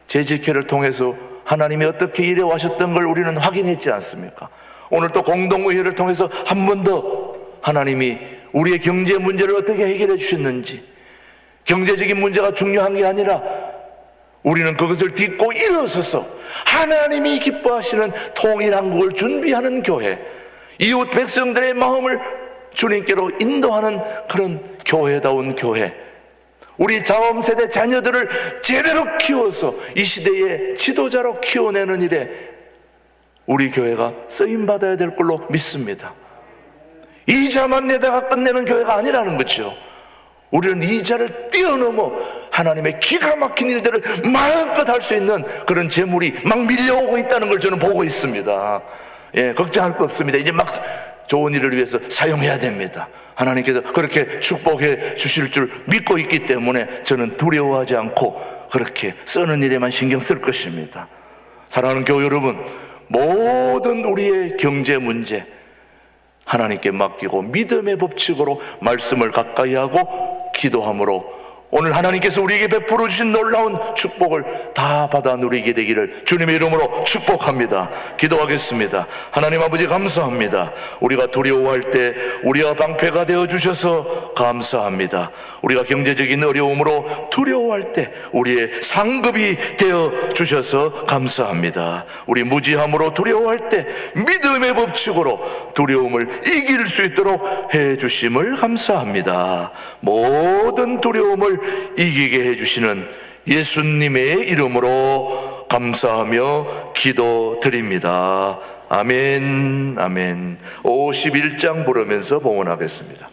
재직회를 통해서 하나님이 어떻게 일해와셨던 걸 우리는 확인했지 않습니까? 오늘 또 공동의회를 통해서 한 번 더 하나님이 우리의 경제 문제를 어떻게 해결해 주셨는지, 경제적인 문제가 중요한 게 아니라 우리는 그것을 딛고 일어서서 하나님이 기뻐하시는 통일한국을 준비하는 교회, 이웃 백성들의 마음을 주님께로 인도하는 그런 교회다운 교회, 우리 자범세대 자녀들을 제대로 키워서 이 시대의 지도자로 키워내는 일에 우리 교회가 쓰임받아야 될 걸로 믿습니다. 이자만 내다가 끝내는 교회가 아니라는 거죠. 우리는 이자를 뛰어넘어 하나님의 기가 막힌 일들을 마음껏 할 수 있는 그런 재물이 막 밀려오고 있다는 걸 저는 보고 있습니다. 예, 걱정할 거 없습니다. 이제 막 좋은 일을 위해서 사용해야 됩니다. 하나님께서 그렇게 축복해 주실 줄 믿고 있기 때문에 저는 두려워하지 않고 그렇게 쓰는 일에만 신경 쓸 것입니다. 사랑하는 교회 여러분, 모든 우리의 경제 문제 하나님께 맡기고 믿음의 법칙으로 말씀을 가까이 하고 기도함으로 오늘 하나님께서 우리에게 베풀어 주신 놀라운 축복을 다 받아 누리게 되기를 주님의 이름으로 축복합니다. 기도하겠습니다. 하나님 아버지 감사합니다. 우리가 두려워할 때 우리와 방패가 되어 주셔서 감사합니다. 우리가 경제적인 어려움으로 두려워할 때 우리의 상급이 되어 주셔서 감사합니다. 우리 무지함으로 두려워할 때 믿음의 법칙으로 두려움을 이길 수 있도록 해 주심을 감사합니다. 모든 두려움을 이기게 해주시는 예수님의 이름으로 감사하며 기도드립니다. 아멘, 아멘. 51장 부르면서 봉헌하겠습니다.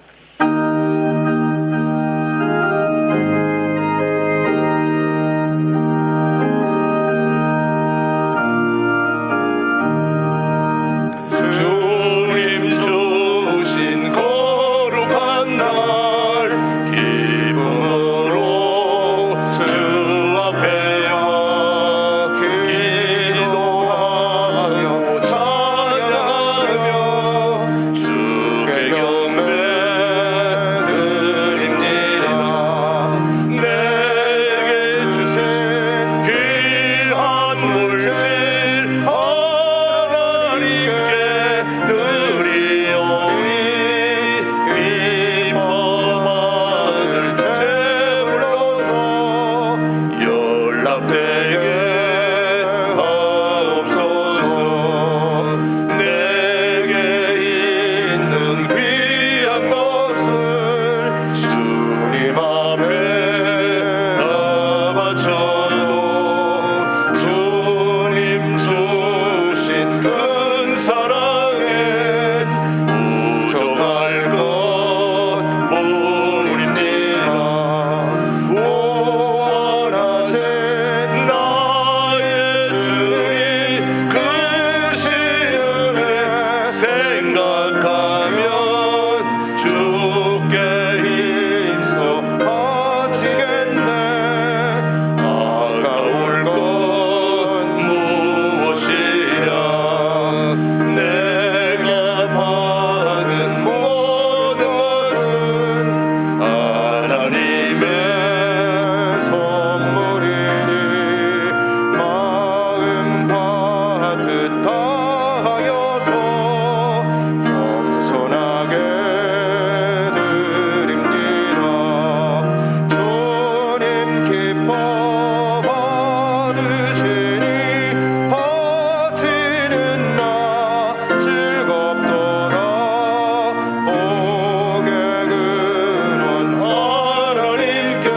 주님 주신 거룩한 날 기쁨으로 주 앞에 와 기도하며 찬양하며 주께 경배 드립니다. 내게 주신 귀한 물질 하나님께 드리오니 기뻐 받을 제물로서 연락되게 하옵소서. 내게 있는 귀한 것을 주님 앞에 다 바쳐도 주님 주신 큰 사랑에 부족할 것 뿐입니다. 원하신 나의 주님 크신 은혜 생각하면 주께 힘써 바치겠네. 아까울 것 무엇이랴. 내가 받은 모든 것은 하나님의 선물이니 마음과 뜻하여서 겸손하게 드립니다. 주님 기뻐 받으시니 바치는 나 즐겁더라. 복의 근원 하나님께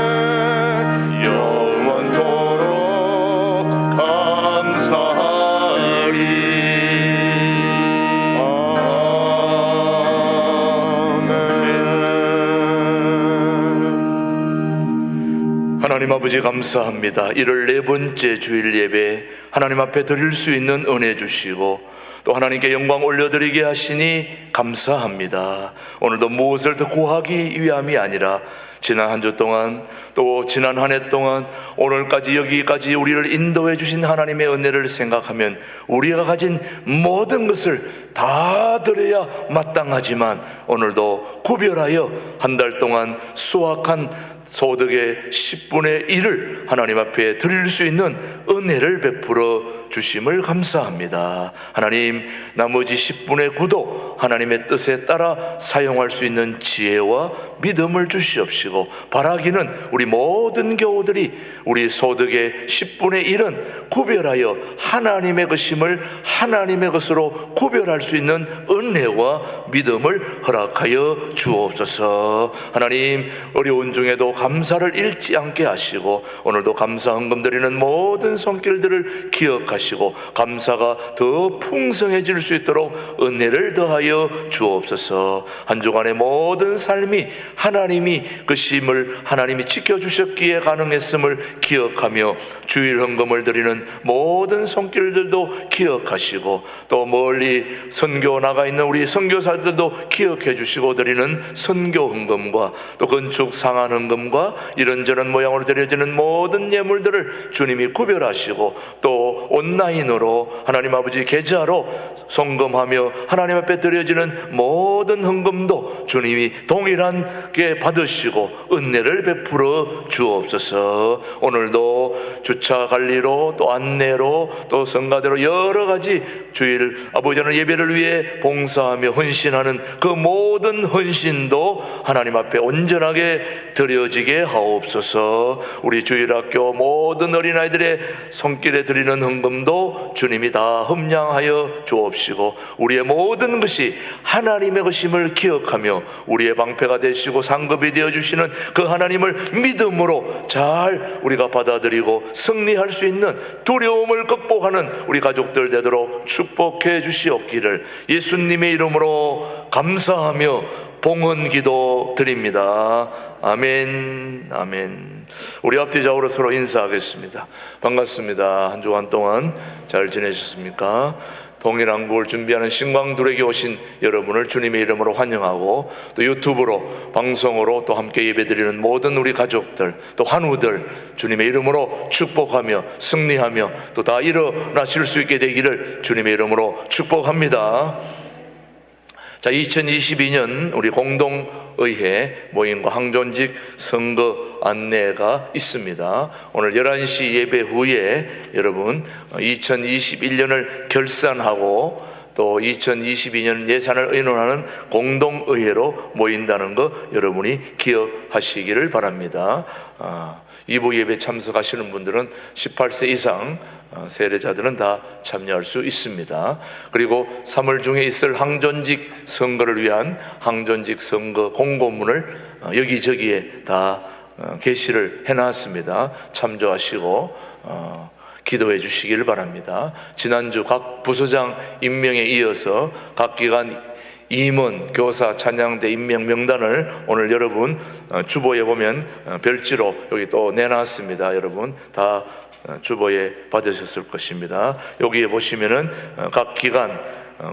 영원토록 감사하리. 아멘. 하나님 아버지 감사합니다. 이를 네 번째 주일 예배 하나님 앞에 드릴 수 있는 은혜 주시고 또 하나님께 영광 올려드리게 하시니 감사합니다. 오늘도 무엇을 더 구하기 위함이 아니라 지난 한 주 동안 또 지난 한 해 동안 오늘까지 여기까지 우리를 인도해 주신 하나님의 은혜를 생각하면 우리가 가진 모든 것을 다 드려야 마땅하지만 오늘도 구별하여 한 달 동안 수확한 소득의 10분의 1을 하나님 앞에 드릴 수 있는 은혜를 베풀어 주심을 감사합니다. 하나님, 나머지 10분의 9도 하나님의 뜻에 따라 사용할 수 있는 지혜와 믿음을 주시옵시고 바라기는 우리 모든 교우들이 우리 소득의 10분의 1은 구별하여 하나님의 것임을 하나님의 것으로 구별할 수 있는 은혜와 믿음을 허락하여 주옵소서. 하나님, 어려운 중에도 감사를 잃지 않게 하시고 오늘도 감사 헌금 드리는 모든 손길들을 기억하시고 기억하시고 감사가 더 풍성해질 수 있도록 은혜를 더하여 주옵소서. 한 주간의 모든 삶이 하나님이 그 심을 하나님이 지켜주셨기에 가능했음을 기억하며 주일 헌금을 드리는 모든 손길들도 기억하시고 또 멀리 선교 나가 있는 우리 선교사들도 기억해 주시고 드리는 선교 헌금과 또 건축 상한 헌금과 이런저런 모양으로 드려지는 모든 예물들을 주님이 구별하시고 또 온라인으로 하나님 아버지 계좌로 송금하며 하나님 앞에 드려지는 모든 헌금도 주님이 동일하게 받으시고 은혜를 베풀어 주옵소서. 오늘도 주차 관리로 또 안내로 또 성가대로 여러 가지 주일 아버지 하나님 예배를 위해 봉사하며 헌신하는 그 모든 헌신도 하나님 앞에 온전하게 드려지게 하옵소서. 우리 주일학교 모든 어린아이들의 손길에 드리는 헌금도 주님이 다 흠량하여 주옵시고 우리의 모든 것이 하나님의 것임을 기억하며 우리의 방패가 되시고 상급이 되어주시는 그 하나님을 믿음으로 잘 우리가 받아들이고 승리할 수 있는 두려움을 극복하는 우리 가족들 되도록 축복해 주시옵기를 예수님의 이름으로 감사하며 봉헌기도 드립니다. 아멘. 아멘. 우리 앞뒤좌우로 서로 인사하겠습니다. 반갑습니다. 한 주간 동안 잘 지내셨습니까? 동일한국을 준비하는 신광두레기 오신 여러분을 주님의 이름으로 환영하고 또 유튜브로 방송으로 또 함께 예배드리는 모든 우리 가족들 또 환우들 주님의 이름으로 축복하며 승리하며 또 다 일어나실 수 있게 되기를 주님의 이름으로 축복합니다. 자, 2022년 우리 공동의회 모임과 항존직 선거 안내가 있습니다. 오늘 11시 예배 후에 여러분 2021년을 결산하고 또 2022년 예산을 의논하는 공동의회로 모인다는 거 여러분이 기억하시기를 바랍니다. 2부 예배 참석하시는 분들은 18세 이상 세례자들은 다 참여할 수 있습니다. 그리고 3월 중에 있을 항존직 선거를 위한 항존직 선거 공고문을 여기저기에 다 게시를 해놨습니다. 참조하시고 기도해 주시길 바랍니다. 지난주 각 부서장 임명에 이어서 각 기관 임원, 교사, 찬양대 임명 명단을 오늘 여러분 주보에 보면 별지로 여기 또 내놨습니다. 여러분 다 주보에 받으셨을 것입니다. 여기에 보시면은 각 기관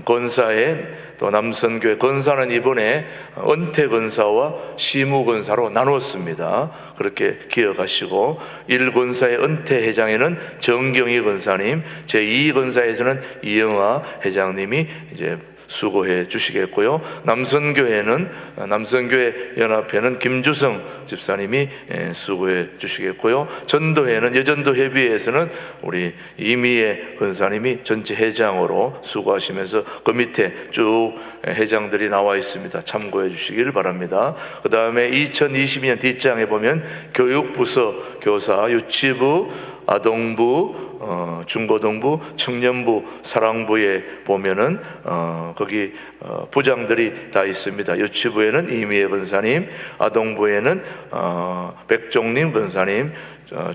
권사에 또 남선교회 권사는 이번에 은퇴 권사와 시무 권사로 나누었습니다. 그렇게 기억하시고 1권사의 은퇴 회장에는 정경희 권사님, 제2 권사에서는 이영아 회장님이 이제 수고해 주시겠고요. 남선교회 연합회는 김주성 집사님이 수고해 주시겠고요. 전도회는 여전도 회비에서는 우리 이미애 권사님이 전체 회장으로 수고하시면서 그 밑에 쭉 회장들이 나와 있습니다. 참고해 주시길 바랍니다. 그 다음에 2022년 뒷장에 보면 교육부서 교사, 유치부, 아동부, 중고등부, 청년부, 사랑부에 보면은 거기 부장들이 다 있습니다. 유치부에는 이미애 권사님, 아동부에는 백종림 권사님,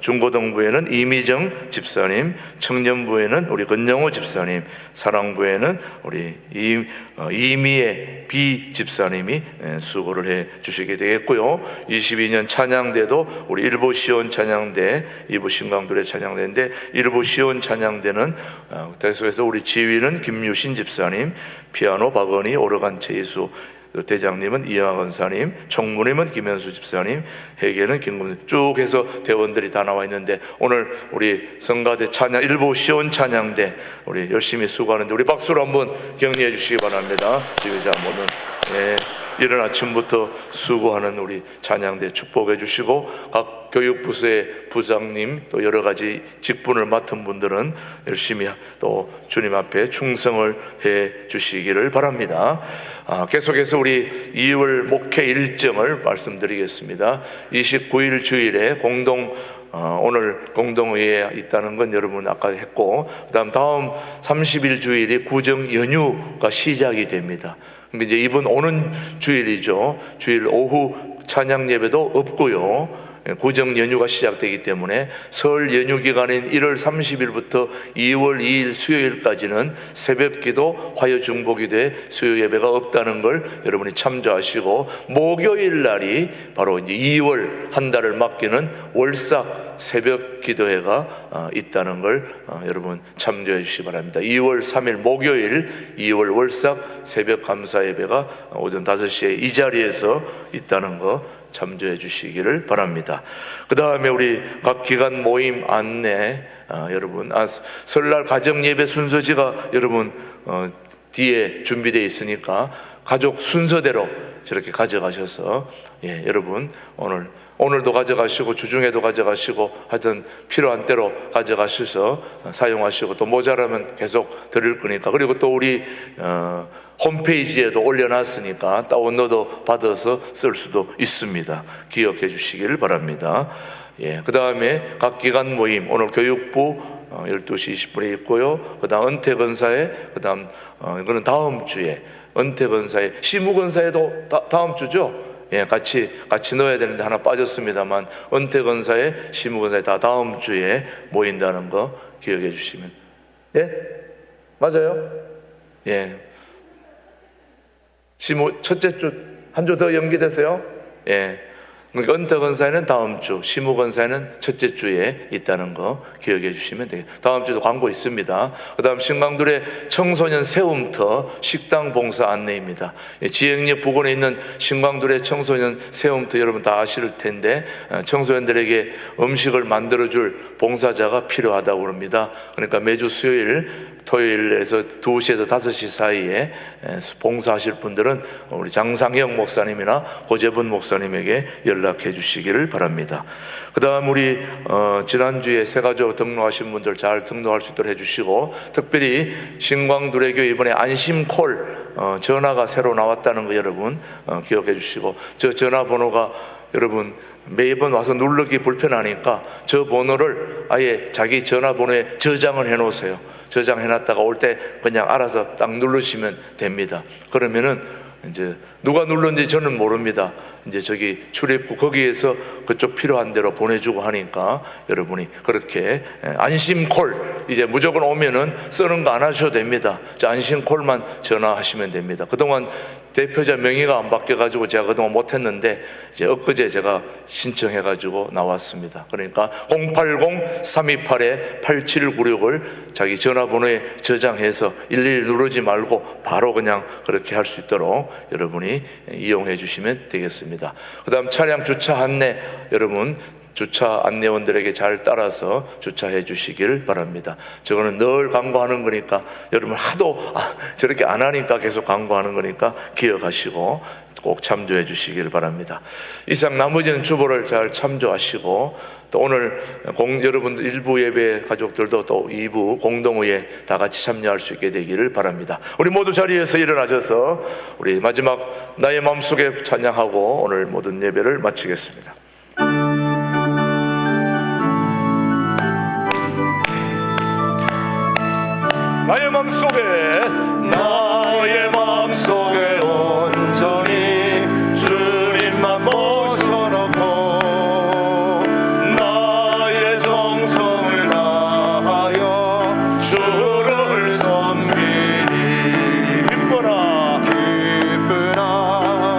중고등부에는 이미정 집사님, 청년부에는 우리 권영호 집사님, 사랑부에는 우리 이미애 비 집사님이 수고를 해 주시게 되겠고요. 22년 찬양대도 우리 일부 시온 찬양대, 2부 신광두레 찬양대인데 일부 시온 찬양대는 계속해서 우리 지휘는 김유신 집사님, 피아노 박은희, 오르간 최희수 대장님은 이영하 권사님, 총무님은 김현수 집사님, 회계는 김금수 쭉 해서 대원들이 다 나와 있는데 오늘 우리 성가대 찬양 일부 시온 찬양대 우리 열심히 수고하는데 우리 박수로 한번 격려해 주시기 바랍니다. 지휘자 모든 이른 아침부터 수고하는 우리 찬양대 축복해 주시고 각 교육부서의 부장님 또 여러 가지 직분을 맡은 분들은 열심히 또 주님 앞에 충성을 해 주시기를 바랍니다. 계속해서 우리 2월 목회 일정을 말씀드리겠습니다. 29일 주일에 오늘 공동회의에 있다는 건 여러분 아까 했고, 다음 30일 주일이 구정 연휴가 시작이 됩니다. 이제 이번 오는 주일이죠. 주일 오후 찬양 예배도 없고요. 구정 연휴가 시작되기 때문에 설 연휴 기간인 1월 30일부터 2월 2일 수요일까지는 새벽기도, 화요중보기도에 수요 예배가 없다는 걸 여러분이 참조하시고, 목요일 날이 바로 이제 2월 한 달을 맡기는 월삭 새벽 기도회가 있다는 걸 여러분 참조해 주시기 바랍니다. 2월 3일 목요일 2월 월삭 새벽 감사 예배가 오전 5시에 이 자리에서 있다는 거 참조해 주시기를 바랍니다. 그 다음에 우리 각 기관 모임 안내, 여러분 설날 가정 예배 순서지가 여러분 뒤에 준비되어 있으니까 가족 순서대로 저렇게 가져가셔서, 여러분 오늘도 가져가시고 주중에도 가져가시고 하여튼 필요한 대로 가져가셔서 사용하시고, 또 모자라면 계속 드릴 거니까, 그리고 또 우리 홈페이지에도 올려놨으니까 다운로드 받아서 쓸 수도 있습니다. 기억해 주시기를 바랍니다. 그 다음에 각 기관 모임 오늘 교육부 12시 20분에 있고요. 그 다음 은퇴건사에, 그 다음 이거는 다음 주에 은퇴건사에, 시무건사에도 다음 주죠. 같이 넣어야 되는데 하나 빠졌습니다만 은퇴건사에 시무건사에 다 다음 주에 모인다는 거 기억해 주시면. 맞아요? 시무 첫째 주 한 주 더 연기됐어요? 그러니까 은퇴건사에는 다음 주, 시무건사에는 첫째 주에 있다는 거 기억해 주시면 되겠습니다. 다음 주도 광고 있습니다. 그 다음 신광둘의 청소년 세움터 식당 봉사 안내입니다. 지행역 부근에 있는 신광둘의 청소년 세움터 여러분 다 아실 텐데, 청소년들에게 음식을 만들어줄 봉사자가 필요하다고 합니다. 그러니까 매주 수요일, 토요일에서 2시에서 5시 사이에 봉사하실 분들은 우리 장상영 목사님이나 고재분 목사님에게 연락해 주시기를 바랍니다. 그 다음 우리 지난주에 새가족 등록하신 분들 잘 등록할 수 있도록 해주시고, 특별히 신광두레교 이번에 안심콜 전화가 새로 나왔다는 거 여러분 기억해 주시고, 저 전화번호가 여러분 매번 와서 누르기 불편하니까 저 번호를 아예 자기 전화번호에 저장을 해 놓으세요. 저장해놨다가 올 때 그냥 알아서 딱 누르시면 됩니다. 그러면은 이제 누가 눌렀는지 저는 모릅니다. 이제 저기 출입구 거기에서 그쪽 필요한 대로 보내주고 하니까 여러분이 그렇게 안심콜 이제 무조건 오면은 쓰는 거 안 하셔도 됩니다. 안심콜만 전화하시면 됩니다. 그동안 대표자 명의가 안 바뀌어가지고 제가 그동안 못했는데 이제 엊그제 제가 신청해가지고 나왔습니다. 그러니까 080-328-8796을 자기 전화번호에 저장해서 일일이 누르지 말고 바로 그냥 그렇게 할 수 있도록 여러분이 이용해 주시면 되겠습니다. 그 다음 차량 주차 안내, 여러분 주차 안내원들에게 잘 따라서 주차해 주시길 바랍니다. 저거는 늘 강구하는 거니까 여러분 하도 저렇게 안 하니까 계속 강구하는 거니까 기억하시고 꼭 참조해 주시길 바랍니다. 이상 나머지는 주보를 잘 참조하시고, 또 오늘 여러분들 일부 예배 가족들도 또 2부 공동의회 다 같이 참여할 수 있게 되기를 바랍니다. 우리 모두 자리에서 일어나셔서 우리 마지막 나의 마음속에 찬양하고 오늘 모든 예배를 마치겠습니다. 나의 맘속에 온전히 주님만 모셔놓고 나의 정성을 다하여 주를 섬기니, 기쁘나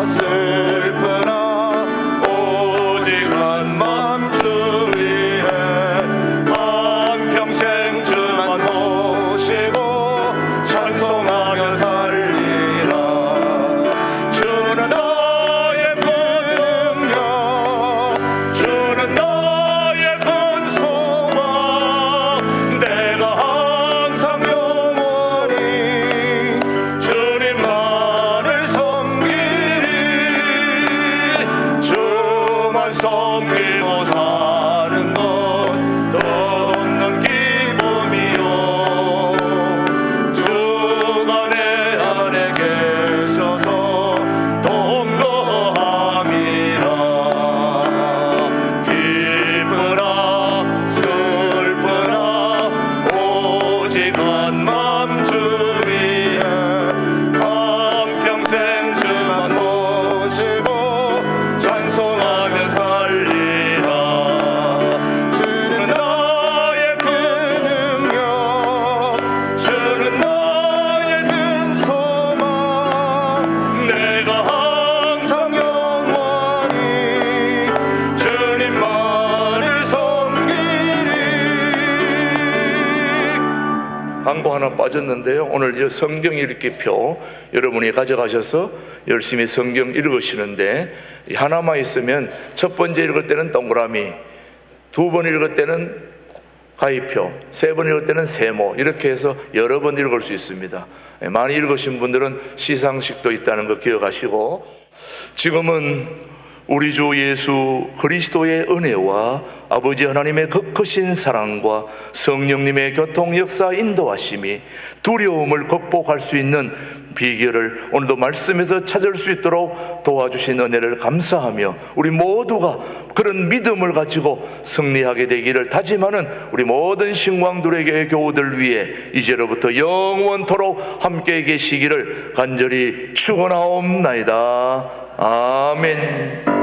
슬프나 오직 한 맘 주 위에 한평생 주만 모시고 찬송하며 살리라. 빠졌는데요. 오늘 이 성경 읽기표 여러분이 가져가셔서 열심히 성경 읽으시는데, 하나만 있으면 첫 번째 읽을 때는 동그라미, 두 번 읽을 때는 가위표, 세 번 읽을 때는 세모, 이렇게 해서 여러 번 읽을 수 있습니다. 많이 읽으신 분들은 시상식도 있다는 거 기억하시고, 지금은 우리 주 예수 그리스도의 은혜와 아버지 하나님의 크신 사랑과 성령님의 교통 역사 인도하심이 두려움을 극복할 수 있는 비결을 오늘도 말씀에서 찾을 수 있도록 도와주신 은혜를 감사하며, 우리 모두가 그런 믿음을 가지고 승리하게 되기를 다짐하는 우리 모든 신광들에게 교우들 위해 이제로부터 영원토록 함께 계시기를 간절히 축원하옵나이다. 아멘.